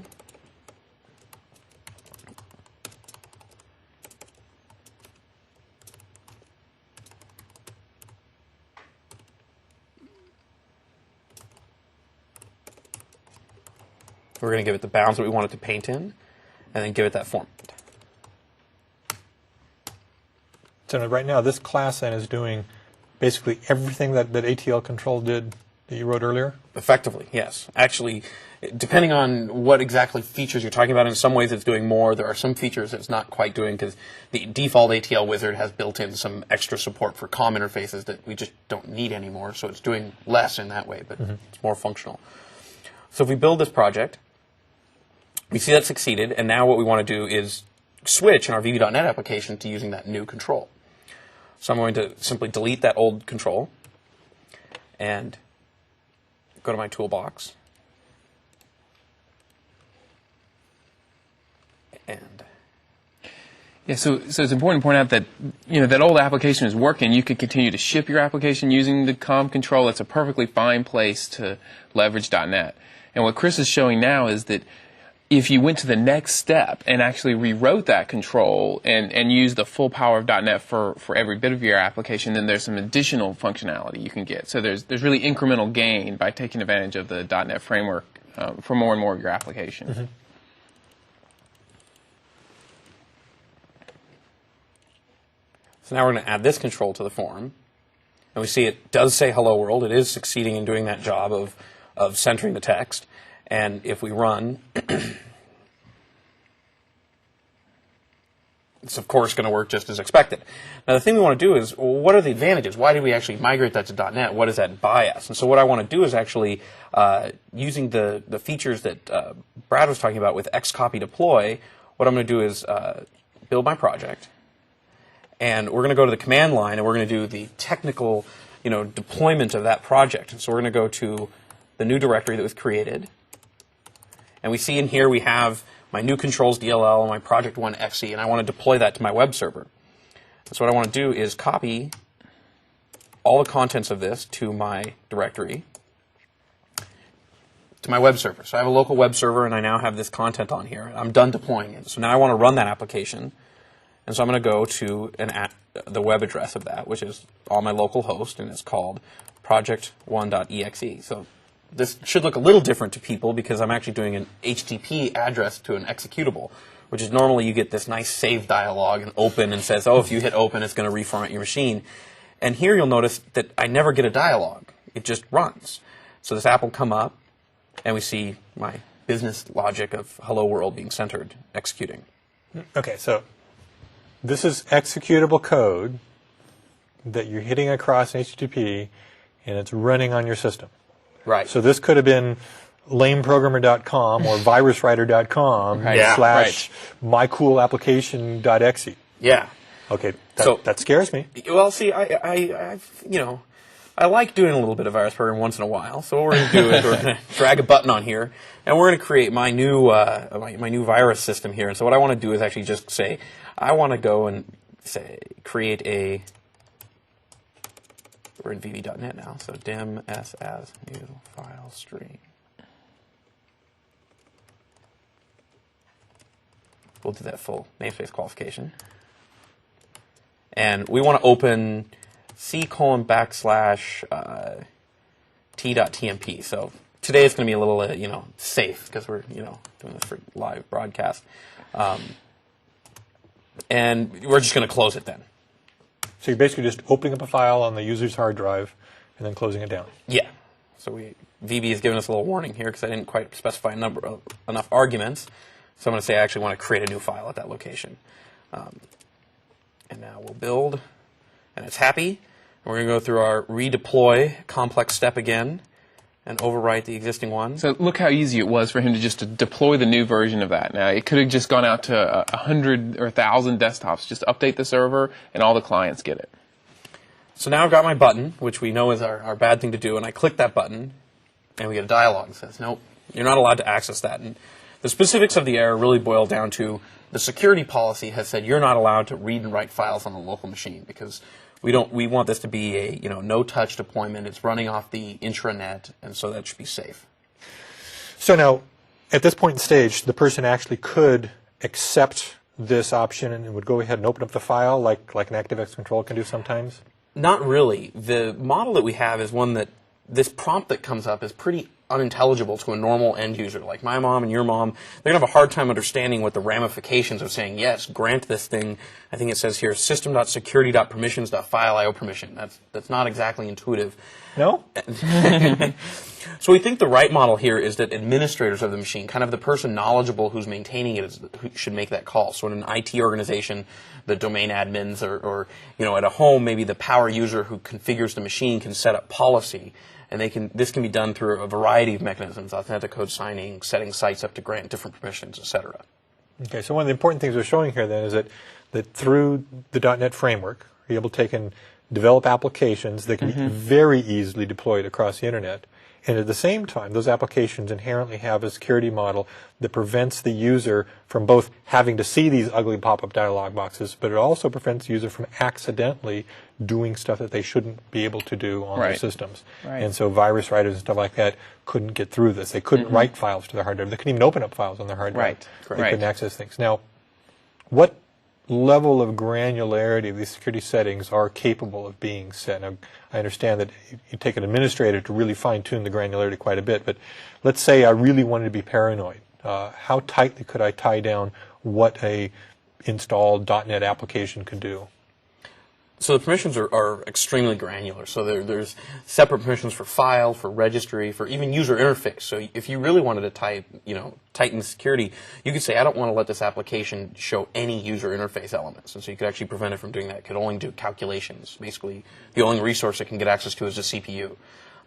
We're going to give it the bounds that we want it to paint in, and then give it that format. So right now, this class then is doing basically everything that ATL control did that you wrote earlier? Effectively, yes. Actually, depending on what exactly features you're talking about, in some ways it's doing more. There are some features it's not quite doing, because the default ATL wizard has built in some extra support for COM interfaces that we just don't need anymore, so it's doing less in that way, but it's more functional. So if we build this project, we see that succeeded, and now what we want to do is switch in our VB.NET application to using that new control. So I'm going to simply delete that old control and go to my toolbox. And yeah, so it's important to point out that that old application is working. You could continue to ship your application using the COM control. That's a perfectly fine place to leverage .NET. And what Chris is showing now is that if you went to the next step and actually rewrote that control and used the full power of .NET for every bit of your application, then there's some additional functionality you can get. So there's really incremental gain by taking advantage of the .NET framework for more and more of your application. Mm-hmm. So now we're going to add this control to the form. And we see it does say hello world. It is succeeding in doing that job of centering the text. And if we run, it's of course going to work just as expected. Now the thing we want to do is, well, what are the advantages? Why did we actually migrate that to .NET? What does that buy us? And so what I want to do is actually, using the features that Brad was talking about with xcopy deploy, what I'm going to do is build my project, and we're going to go to the command line, and we're going to do the technical deployment of that project. And so we're going to go to the new directory that was created, and we see in here we have my new controls DLL and my project 1.exe, and I want to deploy that to my web server. So what I want to do is copy all the contents of this to my directory, to my web server. So I have a local web server, and I now have this content on here. I'm done deploying it. So now I want to run that application, and so I'm going to go to the web address of that, which is on my local host, and it's called project1.exe. So this should look a little different to people because I'm actually doing an HTTP address to an executable, which is normally you get this nice save dialog and open and says, oh, if you hit open, it's going to reformat your machine. And here you'll notice that I never get a dialog. It just runs. So this app will come up, and we see my business logic of hello world being centered, executing. Okay, so this is executable code that you're hitting across HTTP, and it's running on your system. Right. So this could have been lameprogrammer.com or viruswriter.com slash mycoolapplication.exe. Yeah. Okay, that scares me. Well, see, I like doing a little bit of virus programming once in a while. So what we're going to do is we're going to drag a button on here, and we're going to create my new my new virus system here. And so what I want to do is actually just say, I want to go and say create a. We're in VB.NET now, so dim s as new file stream. We'll do that full namespace qualification. And we want to open c:\t.tmp. So today it's going to be a little, safe because we're, doing this for live broadcast. And we're just going to close it then. So you're basically just opening up a file on the user's hard drive and then closing it down. Yeah. So VB has given us a little warning here because I didn't quite specify enough arguments. So I'm going to say I actually want to create a new file at that location. And now we'll build, and it's happy. And we're going to go through our redeploy complex step again and overwrite the existing one. So look how easy it was for him to just deploy the new version of that. Now, it could have just gone out to 100 or 1,000 desktops. Just update the server, and all the clients get it. So now I've got my button, which we know is our bad thing to do, and I click that button, and we get a dialog that says, nope, you're not allowed to access that. And the specifics of the error really boil down to the security policy has said you're not allowed to read and write files on a local machine because we want this to be a no-touch deployment. It's running off the intranet, and so that should be safe. So now, at this point in stage, the person actually could accept this option and would go ahead and open up the file like an ActiveX control can do sometimes? Not really. The model that we have is one that this prompt that comes up is pretty unintelligible to a normal end user. Like my mom and your mom, they're going to have a hard time understanding what the ramifications of saying, yes, grant this thing. I think it says here, system.security.permissions.fileIOPermission. That's not exactly intuitive. No? So we think the right model here is that administrators of the machine, kind of the person knowledgeable who's maintaining it, who should make that call. So in an IT organization, the domain admins or at a home, maybe the power user who configures the machine can set up policy. And this can be done through a variety of mechanisms, authentic code signing, setting sites up to grant different permissions, etc. Okay, so one of the important things we're showing here then is that through the .NET framework, you're able to take and develop applications that can be very easily deployed across the internet. And at the same time, those applications inherently have a security model that prevents the user from both having to see these ugly pop-up dialog boxes, but it also prevents the user from accidentally doing stuff that they shouldn't be able to do on their systems. Right. And so virus writers and stuff like that couldn't get through this. They couldn't write files to their hard drive. They couldn't even open up files on their hard drive. They couldn't access things. Now, what level of granularity of these security settings are capable of being set? Now, I understand that you take an administrator to really fine-tune the granularity quite a bit, but let's say I really wanted to be paranoid. How tightly could I tie down what a installed .NET application could do? So the permissions are extremely granular. So there's separate permissions for file, for registry, for even user interface. So if you really wanted to tighten the security, you could say, I don't want to let this application show any user interface elements. And so you could actually prevent it from doing that. It could only do calculations. Basically, the only resource it can get access to is the CPU.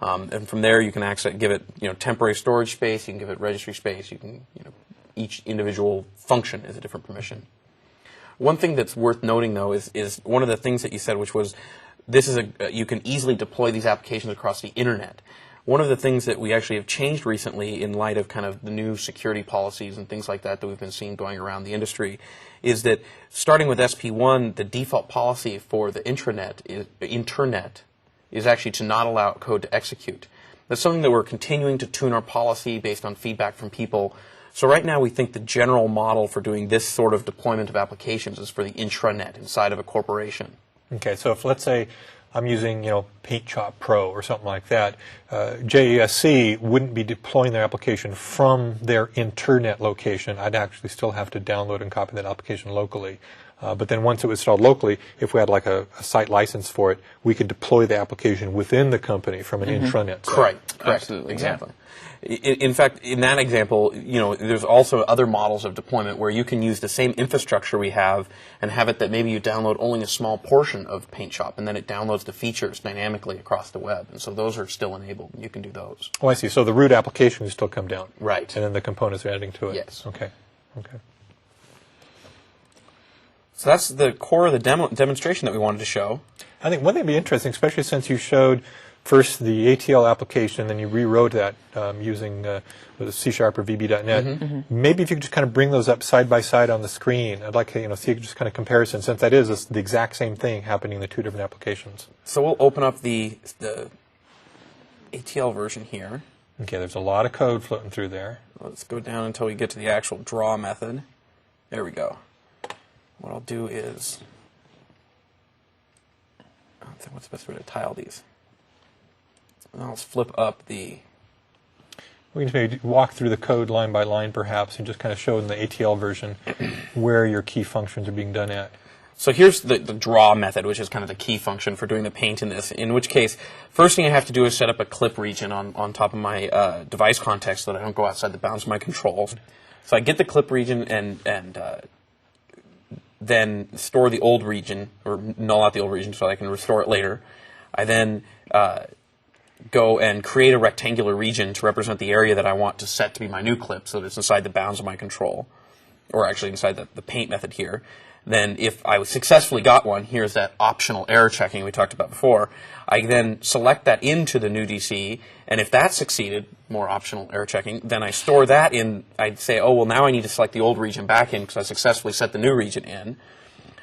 And from there, you can give it temporary storage space. You can give it registry space. You can each individual function is a different permission. One thing that's worth noting, though, is one of the things that you said, which was you can easily deploy these applications across the internet. One of the things that we actually have changed recently in light of kind of the new security policies and things like that we've been seeing going around the industry is that starting with SP1, the default policy for the internet is actually to not allow code to execute. That's something that we're continuing to tune our policy based on feedback from people. So right now we think the general model for doing this sort of deployment of applications is for the intranet inside of a corporation. Okay, so if let's say I'm using PaintShop Pro or something like that, JESC wouldn't be deploying their application from their internet location. I'd actually still have to download and copy that application locally. But then once it was installed locally, if we had like a site license for it, we could deploy the application within the company from an intranet. Correct. Absolutely. Exactly. Yeah. In fact, in that example, there's also other models of deployment where you can use the same infrastructure we have and have it that maybe you download only a small portion of PaintShop and then it downloads the features dynamically across the web. And so those are still enabled. You can do those. Oh, I see. So the root application will still come down. Right. And then the components are adding to it. Yes. Okay. So that's the core of the demonstration that we wanted to show. I think one thing that would be interesting, especially since you showed first the ATL application, then you rewrote that using C# or VB.NET. Maybe if you could just kind of bring those up side by side on the screen. I'd like to see just kind of comparison, since that is the exact same thing happening in the two different applications. So we'll open up the ATL version here. Okay, there's a lot of code floating through there. Let's go down until we get to the actual draw method. There we go. What I'll do is, what's the best way to tile these? I'll flip up the... We can maybe walk through the code line by line, perhaps, and just kind of show in the ATL version where your key functions are being done at. So here's the draw method, which is kind of the key function for doing the paint in this, in which case, first thing I have to do is set up a clip region on top of my device context so that I don't go outside the bounds of my controls. So I get the clip region and then store the old region, or null out the old region so I can restore it later. I then go and create a rectangular region to represent the area that I want to set to be my new clip so that it's inside the bounds of my control, or actually inside the paint method here. Then if I successfully got one, here's that optional error checking we talked about before, I then select that into the new DC, and if that succeeded, more optional error checking, then I store that in. I'd say, oh, well, now I need to select the old region back in because I successfully set the new region in,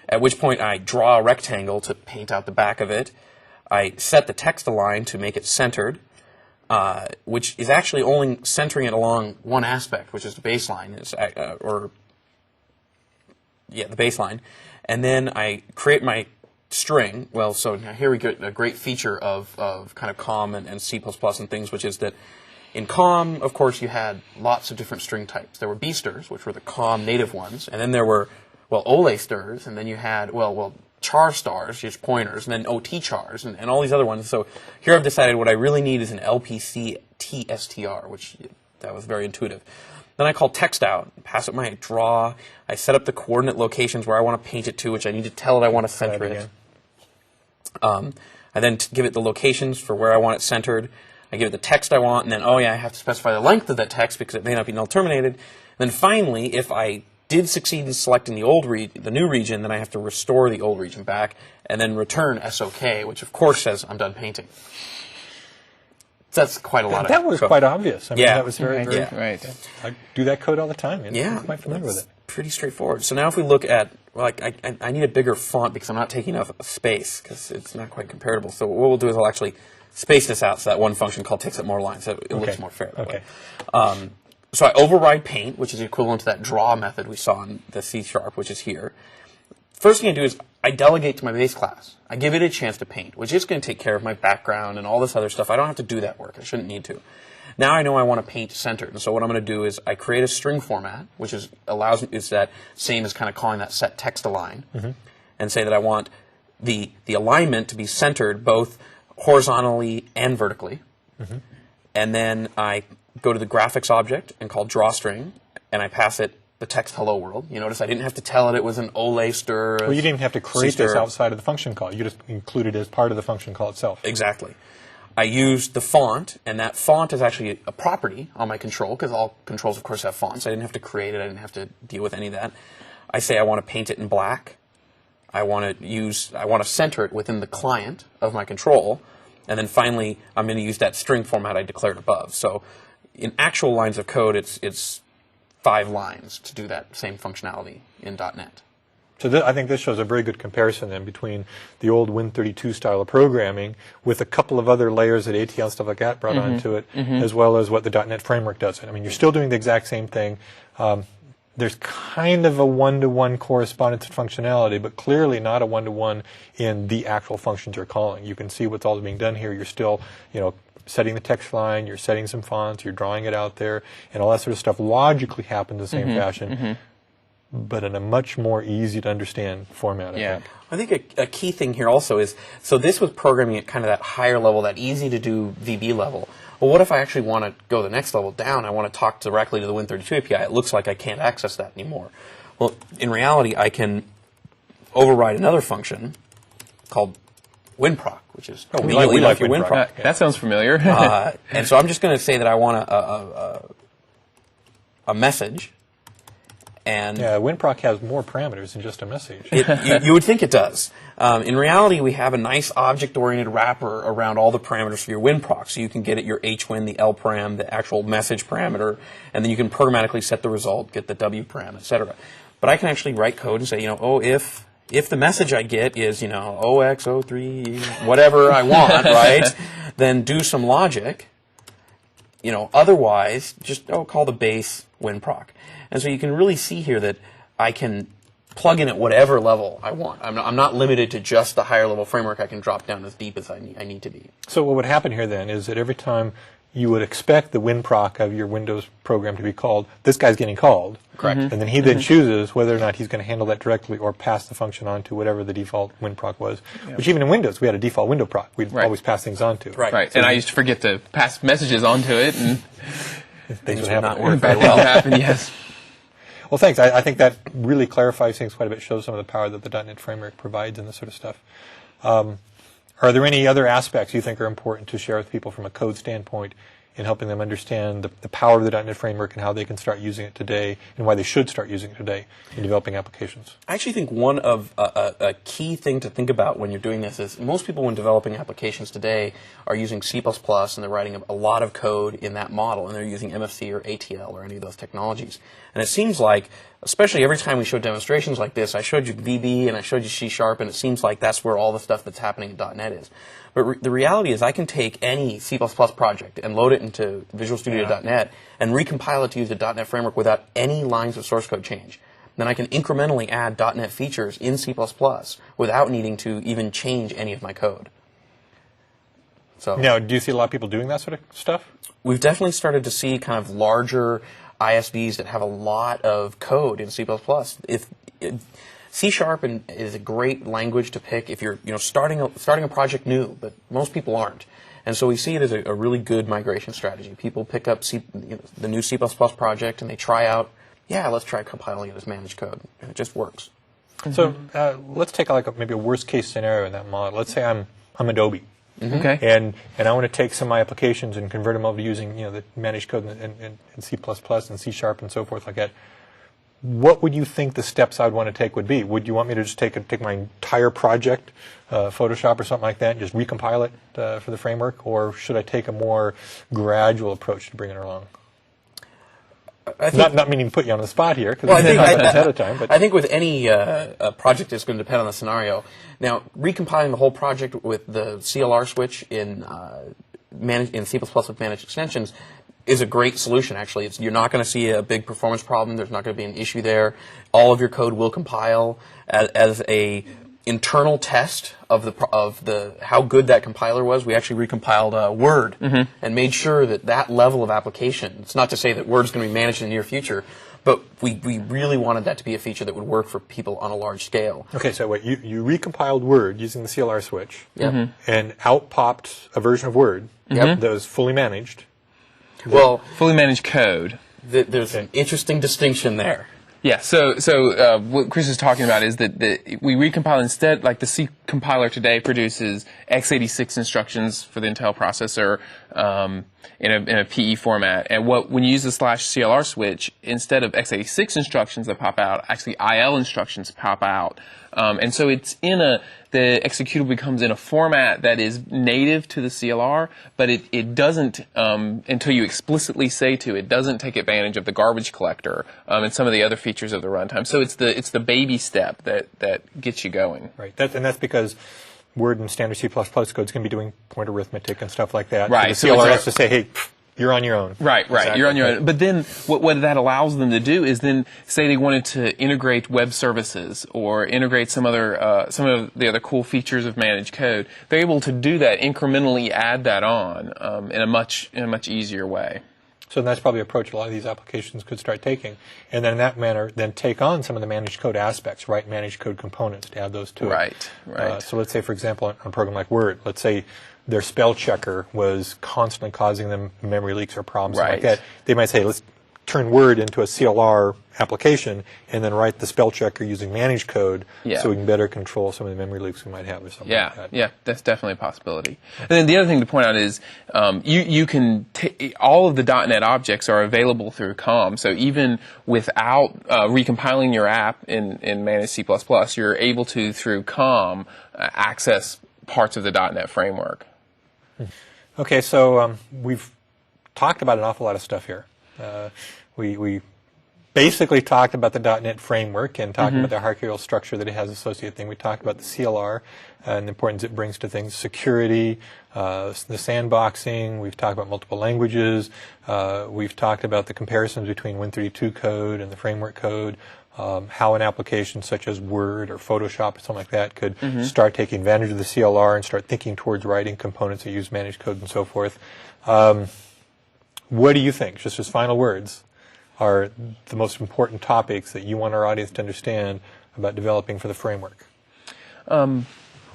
at which point I draw a rectangle to paint out the back of it. I set the text align to make it centered, which is actually only centering it along one aspect, which is the baseline, the baseline. And then I create my string. Well, so now here we get a great feature of kind of COM and C++ and things, which is that in COM, of course, you had lots of different string types. There were B strs, which were the COM native ones, and then there were, OLE strs, and then you had, char stars, just pointers, and then OT chars, and all these other ones. So here I've decided what I really need is an LPC TSTR, which that was very intuitive. Then I call text out, pass it my draw. I set up the coordinate locations where I want to paint it to, which I need to tell it I want to center it. I then give it the locations for where I want it centered. I give it the text I want, and then, I have to specify the length of that text because it may not be null terminated. And then finally, if I did succeed in selecting the new region, then I have to restore the old region back and then return SOK, which of course says I'm done painting. So that's quite a lot of That was code. quite obvious. I mean, Yeah. that was very, very... Right. I do that code all the time. And Yeah, I'm quite familiar with it. Pretty straightforward. So now if we look at, I need a bigger font because I'm not taking enough space because it's not quite comparable. So what we'll do is I'll actually space this out so that one function call takes up more lines, so it looks more fair that way. So I override paint, which is equivalent to that draw method we saw in the C#, which is here. First thing I do is I delegate to my base class. I give it a chance to paint, which is going to take care of my background and all this other stuff. I don't have to do that work. I shouldn't need to. Now I know I want to paint centered, and so what I'm going to do is I create a string format, which is that same as kind of calling that set text align, and say that I want the alignment to be centered both horizontally and vertically. And then I go to the graphics object and call drawString, and I pass it the text hello world. You notice I didn't have to tell it was an ole stir. Well, you didn't have to create this outside of the function call. You just included it as part of the function call itself. Exactly. I used the font, and that font is actually a property on my control, because all controls, of course, have fonts. I didn't have to create it. I didn't have to deal with any of that. I say I want to paint it in black. I want to center it within the client of my control. And then finally, I'm going to use that string format I declared above. So in actual lines of code, it's 5 lines to do that same functionality in .NET. So I think this shows a very good comparison then between the old Win32 style of programming with a couple of other layers that ATL and stuff like that brought onto it, as well as what the .NET framework does. I mean, you're still doing the exact same thing. There's kind of a one-to-one correspondence and functionality, but clearly not a one-to-one in the actual functions you're calling. You can see what's all being done here. You're still, setting the text line, you're setting some fonts, you're drawing it out there, and all that sort of stuff logically happens the same fashion, but in a much more easy-to-understand format, I think. I think a key thing here also is, so this was programming at kind of that higher level, that easy-to-do VB level. Well, what if I actually want to go the next level down? I want to talk directly to the Win32 API. It looks like I can't access that anymore. Well, in reality, I can override another function called WinProc, which is we like WinProc. That sounds familiar. And so I'm just going to say that I want a message. And WinProc has more parameters than just a message. You would think it does. In reality, we have a nice object-oriented wrapper around all the parameters for your WinProc. So you can get at your HWin, the LParam, the actual message parameter, and then you can programmatically set the result, get the WParam, etc. But I can actually write code and say, if the message I get is, OX03, whatever I want, right, then do some logic. Otherwise, just call the base WinProc. And so you can really see here that I can plug in at whatever level I want. I'm not limited to just the higher level framework. I can drop down as deep as I need to be. So what would happen here then is that every time you would expect the WinProc of your Windows program to be called, this guy's getting called. Correct. And then he then chooses whether or not he's going to handle that directly or pass the function on to whatever the default WinProc was. Which even in Windows, we had a default window proc we'd always pass things on to. Right. So and I used to forget to pass messages onto it, and things would not happen. work bad very things well. happen, yes. Well, thanks. I think that really clarifies things quite a bit, shows some of the power that the .NET framework provides and this sort of stuff. Are there any other aspects you think are important to share with people from a code standpoint in helping them understand the power of the .NET framework and how they can start using it today and why they should start using it today in developing applications? I actually think one of a key thing to think about when you're doing this is most people when developing applications today are using C++ and they're writing a lot of code in that model, and they're using MFC or ATL or any of those technologies. And it seems like, especially every time we show demonstrations like this, I showed you VB and I showed you C#, and it seems like that's where all the stuff that's happening in .NET is. But the reality is I can take any C++ project and load it into Visual Studio.NET and recompile it to use the .NET framework without any lines of source code change. Then I can incrementally add .NET features in C++ without needing to even change any of my code. So Now, do you see a lot of people doing that sort of stuff? we've definitely started to see kind of larger ISVs that have a lot of code in C++. C# is a great language to pick if you're starting a project new, but most people aren't. And so we see it as a really good migration strategy. People pick up the new C++ project and they try out, let's try compiling it as managed code. And it just works. So let's take maybe a worst case scenario in that model. Let's say I'm Adobe. Okay. And I want to take some of my applications and convert them over to using the managed code in C++ and C# and so forth like that. What would you think the steps I'd want to take would be? Would you want me to just take my entire project, Photoshop or something like that, and just recompile it for the framework, or should I take a more gradual approach to bringing it along? Not meaning to put you on the spot here, because ahead of time. But I think with any project, it's going to depend on the scenario. Now, recompiling the whole project with the CLR switch in C++ with managed extensions is a great solution, actually. You're not going to see a big performance problem. There's not going to be an issue there. All of your code will compile as a internal test of the how good that compiler was, we actually recompiled Word and made sure that level of application. It's not to say that Word's going to be managed in the near future, but we really wanted that to be a feature that would work for people on a large scale. Okay, so what you recompiled Word using the CLR switch, Yep. and out popped a version of Word that was fully managed. Well, Fully managed code. there's an interesting distinction there. Yeah, so what Chris is talking about is that we recompile instead, like the C compiler today produces x86 instructions for the Intel processor in a PE format, and when you use the /CLR switch, instead of x86 instructions that pop out, actually IL instructions pop out, and so it's the executable becomes in a format that is native to the CLR, but it doesn't, until you explicitly say to, it doesn't take advantage of the garbage collector and some of the other features of the runtime. So it's the baby step that gets you going. Right, that's because Word and standard C++ code is going to be doing point arithmetic and stuff like that. Right. So the CLR has to say, hey, you're on your own. Right, Exactly. you're on your own. But then what that allows them to do is then say they wanted to integrate web services or integrate some of the other cool features of managed code. They're able to do that, incrementally add that on in a much easier way. So that's probably an approach a lot of these applications could start taking. And then in that manner, then take on some of the managed code aspects, write managed code components to add those to it. Right. So let's say, for example, on a program like Word, let's say their spell checker was constantly causing them memory leaks or problems like that. They might say, let's turn Word into a CLR application and then write the spell checker using managed code so we can better control some of the memory leaks we might have or something like that. Yeah, that's definitely a possibility. And then the other thing to point out is you can all of the .NET objects are available through COM. So even without recompiling your app in managed C++, you're able to, through COM, access parts of the .NET framework. Okay, so we've talked about an awful lot of stuff here. We basically talked about the .NET framework and talked about the hierarchical structure that it has associated thing. We talked about the CLR and the importance it brings to things, security, the sandboxing. We've talked about multiple languages. We've talked about the comparisons between Win32 code and the framework code. How an application such as Word or Photoshop or something like that could start taking advantage of the CLR and start thinking towards writing components that use managed code and so forth. What do you think, just as final words, are the most important topics that you want our audience to understand about developing for the framework? Well,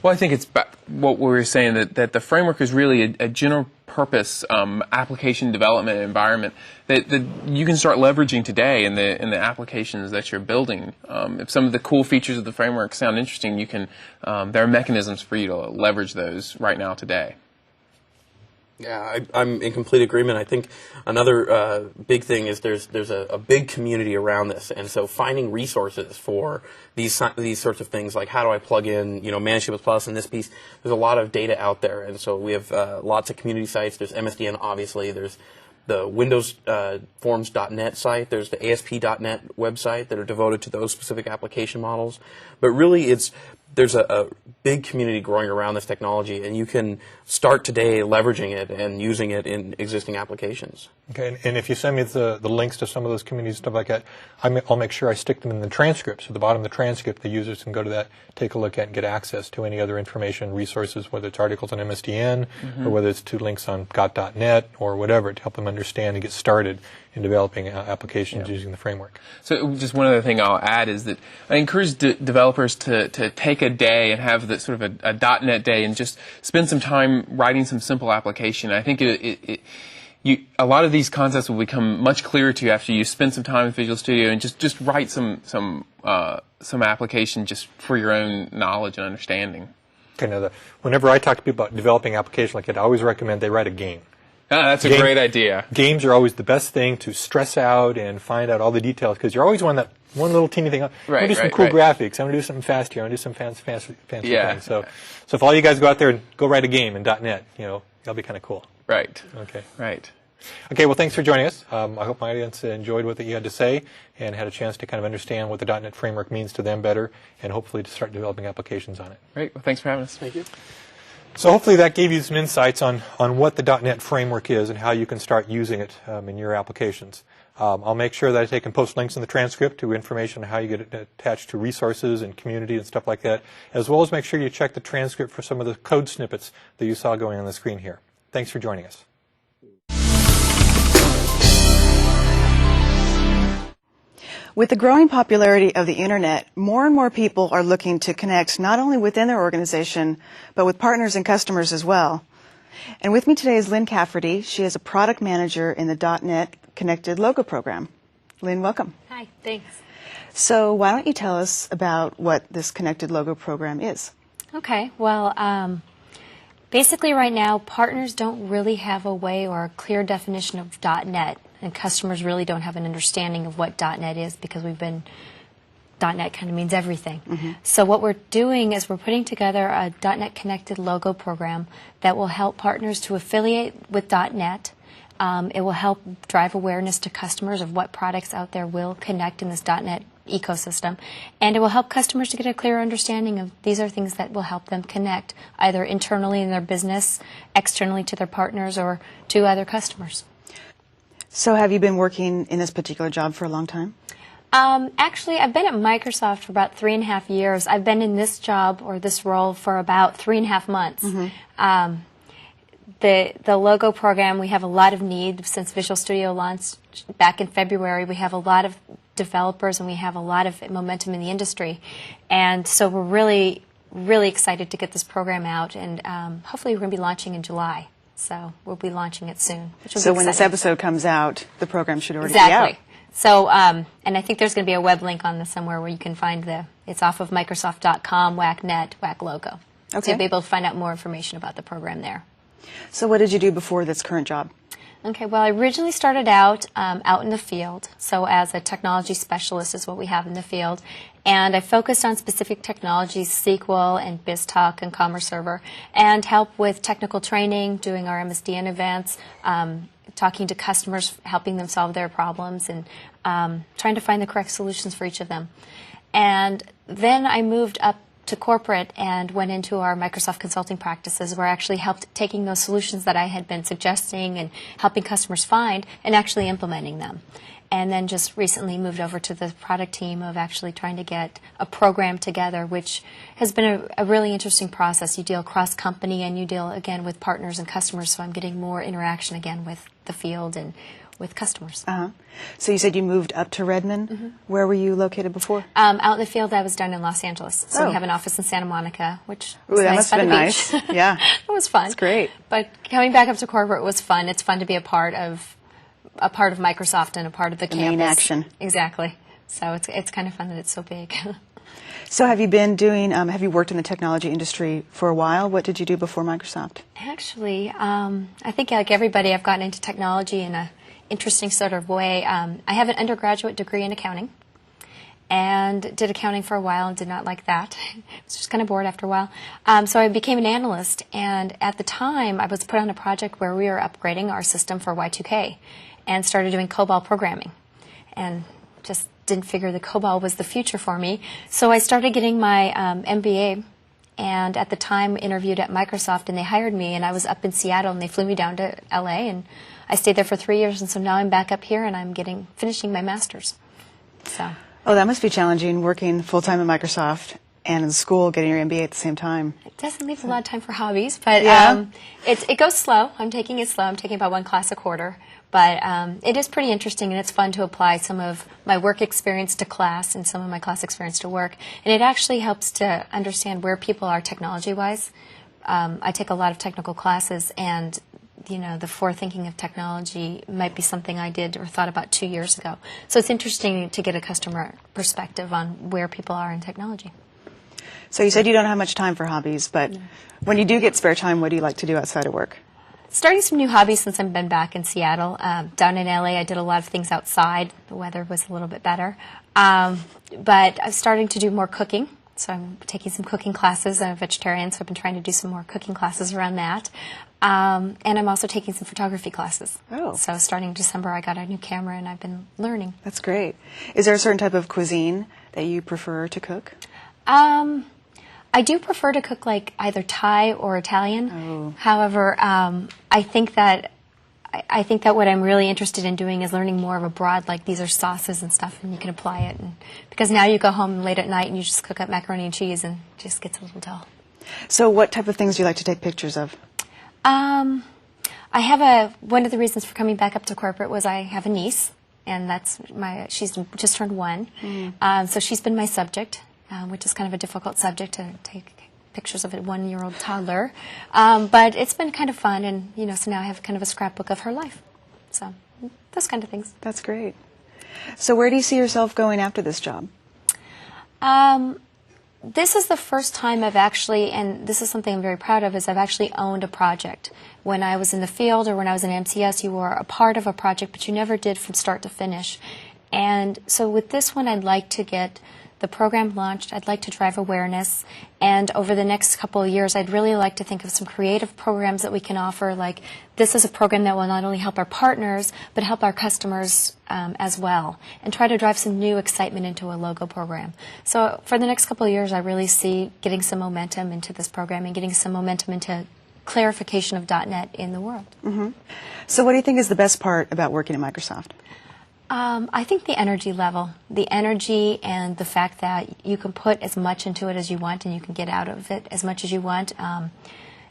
I think it's what we were saying, that the framework is really a general purpose application development environment that you can start leveraging today in the applications that you're building. If some of the cool features of the framework sound interesting, you can there are mechanisms for you to leverage those right now today. Yeah, I'm in complete agreement. I think another big thing is there's a big community around this, and so finding resources for these sorts of things, like how do I plug in, Managed C++ in this piece. There's a lot of data out there, and so we have lots of community sites. There's MSDN, obviously. There's the Windows Forms.net site. There's the ASP.net website that are devoted to those specific application models. But really, there's a big community growing around this technology, and you can start today leveraging it and using it in existing applications. Okay, and if you send me the links to some of those communities and stuff like that, I'll make sure I stick them in the transcript. So at the bottom of the transcript, the users can go to that, take a look at, and get access to any other information, resources, whether it's articles on MSDN or whether it's to links on got.net or whatever, to help them understand and get started in developing applications using the framework. So just one other thing I'll add is that I encourage developers to take a day and have sort of a .NET day and just spend some time writing some simple application. I think a lot of these concepts will become much clearer to you after you spend some time with Visual Studio and just write some application just for your own knowledge and understanding. Okay, now whenever I talk to people about developing applications like that, I always recommend they write a game. That's a great idea. Games are always the best thing to stress out and find out all the details, because you're always one little teeny thing. I'm going to do some cool graphics. I'm going to do something fast here. I'm going to do some fancy things. So if all you guys go out there and go write a game in .NET, that'll be kind of cool. Right. Okay. Right. Okay, well, thanks for joining us. I hope my audience enjoyed what you had to say and had a chance to kind of understand what the .NET framework means to them better and hopefully to start developing applications on it. Great. Well, thanks for having us. Thank you. So hopefully that gave you some insights on what the .NET framework is and how you can start using it in your applications. I'll make sure that I take and post links in the transcript to information on how you get it attached to resources and community and stuff like that, as well as make sure you check the transcript for some of the code snippets that you saw going on the screen here. Thanks for joining us. With the growing popularity of the Internet, more and more people are looking to connect not only within their organization, but with partners and customers as well. And with me today is Lynn Cafferty. She is a product manager in the .NET Connected Logo program. Lynn, welcome. Hi, thanks. So why don't you tell us about what this Connected Logo program is? Okay, well, basically right now, partners don't really have a way or a clear definition of .NET, and customers really don't have an understanding of what .NET is because .NET kind of means everything. Mm-hmm. So what we're doing is we're putting together a .NET Connected Logo program that will help partners to affiliate with .NET. It will help drive awareness to customers of what products out there will connect in this .NET ecosystem. And it will help customers to get a clear understanding of these are things that will help them connect either internally in their business, externally to their partners, or to other customers. So have you been working in this particular job for a long time? Actually, I've been at Microsoft for about 3.5 years. I've been in this job or this role for about 3.5 months. Mm-hmm. The logo program, we have a lot of need since Visual Studio launched back in February. We have a lot of developers and we have a lot of momentum in the industry. And so we're really, really excited to get this program out, and hopefully we're going to be launching in July. So we'll be launching it soon. So when this episode comes out, the program should already be exactly. out. So, and I think there's going to be a web link on this somewhere where you can find it's off of Microsoft.com, WACnet, WAC logo. Okay. So you'll be able to find out more information about the program there. So what did you do before this current job? Okay, well, I originally started out in the field, so as a technology specialist is what we have in the field, and I focused on specific technologies, SQL and BizTalk and Commerce Server, and help with technical training, doing our MSDN events, talking to customers, helping them solve their problems, and trying to find the correct solutions for each of them. And then I moved up to corporate and went into our Microsoft consulting practices, where I actually helped taking those solutions that I had been suggesting and helping customers find and actually implementing them. And then just recently moved over to the product team of actually trying to get a program together, which has been a really interesting process. You deal cross-company and you deal, again, with partners and customers, so I'm getting more interaction, again, with the field and with customers. Uh-huh. So you said you moved up to Redmond. Mm-hmm. Where were you located before? Out in the field, I was down in Los Angeles. So we have an office in Santa Monica, which was that nice must have been nice. Yeah. It was fun. It's great. But coming back up to corporate was fun. It's fun to be a part of Microsoft and a part of the campus. Main action. Exactly. So it's kind of fun that it's so big. So have you been doing, have you worked in the technology industry for a while? What did you do before Microsoft? Actually, I think like everybody, I've gotten into technology in a interesting sort of way. I have an undergraduate degree in accounting and did accounting for a while and did not like that. I was just kind of bored after a while. So I became an analyst, and at the time I was put on a project where we were upgrading our system for Y2K and started doing COBOL programming, and just didn't figure the COBOL was the future for me. So I started getting my MBA, and at the time interviewed at Microsoft, and they hired me, and I was up in Seattle, and they flew me down to LA, and I stayed there for 3 years, and so now I'm back up here, and I'm finishing my master's. So. Oh, that must be challenging, working full-time at Microsoft and in school, getting your MBA at the same time. It doesn't leave a lot of time for hobbies, but it goes slow. I'm taking it slow. I'm taking about 1 class a quarter. But it is pretty interesting, and it's fun to apply some of my work experience to class and some of my class experience to work. And it actually helps to understand where people are technology-wise. I take a lot of technical classes, and the forethinking of technology might be something I did or thought about 2 years ago. So it's interesting to get a customer perspective on where people are in technology. So you said you don't have much time for hobbies, but when you do get spare time, what do you like to do outside of work? Starting some new hobbies since I've been back in Seattle. Down in LA, I did a lot of things outside. The weather was a little bit better. But I'm starting to do more cooking. So I'm taking some cooking classes. I'm a vegetarian, so I've been trying to do some more cooking classes around that. And I'm also taking some photography classes. Oh. So starting December, I got a new camera, and I've been learning. That's great. Is there a certain type of cuisine that you prefer to cook? I do prefer to cook like either Thai or Italian. Oh. However, I think that what I'm really interested in doing is learning more of a broad, like these are sauces and stuff, and you can apply it. And, because now you go home late at night and you just cook up macaroni and cheese, and it just gets a little dull. So what type of things do you like to take pictures of? I have one of the reasons for coming back up to corporate was I have a niece, and she's just turned 1. So she's been my subject, which is kind of a difficult subject to take pictures of a 1-year-old toddler. But it's been kind of fun, and so now I have kind of a scrapbook of her life. So those kind of things. That's great. So where do you see yourself going after this job? This is the first time I've actually, and this is something I'm very proud of, is I've actually owned a project. When I was in the field or when I was in MCS, you were a part of a project, but you never did from start to finish. And so with this one, I'd like to get the program launched. I'd like to drive awareness. And over the next couple of years, I'd really like to think of some creative programs that we can offer. Like, this is a program that will not only help our partners, but help our customers as well. And try to drive some new excitement into a logo program. So for the next couple of years, I really see getting some momentum into this program and getting some momentum into clarification of .NET in the world. So what do you think is the best part about working at Microsoft? I think the energy level, the energy and the fact that you can put as much into it as you want and you can get out of it as much as you want.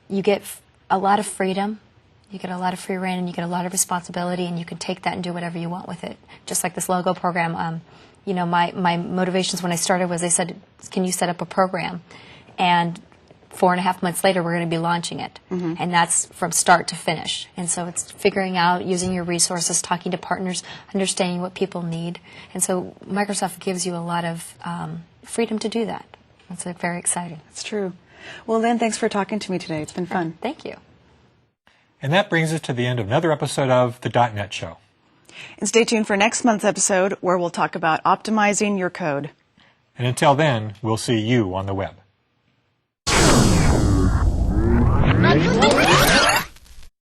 You get a lot of freedom, you get a lot of free reign, and you get a lot of responsibility, and you can take that and do whatever you want with it. Just like this logo program, my motivations when I started was they said, can you set up a program? And 4.5 months later, we're going to be launching it. And that's from start to finish. And so it's figuring out, using your resources, talking to partners, understanding what people need. And so Microsoft gives you a lot of freedom to do that. It's very exciting. It's true. Well, Lynn, thanks for talking to me today. It's been fun. Thank you. And that brings us to the end of another episode of the .NET Show. And stay tuned for next month's episode, where we'll talk about optimizing your code. And until then, we'll see you on the web.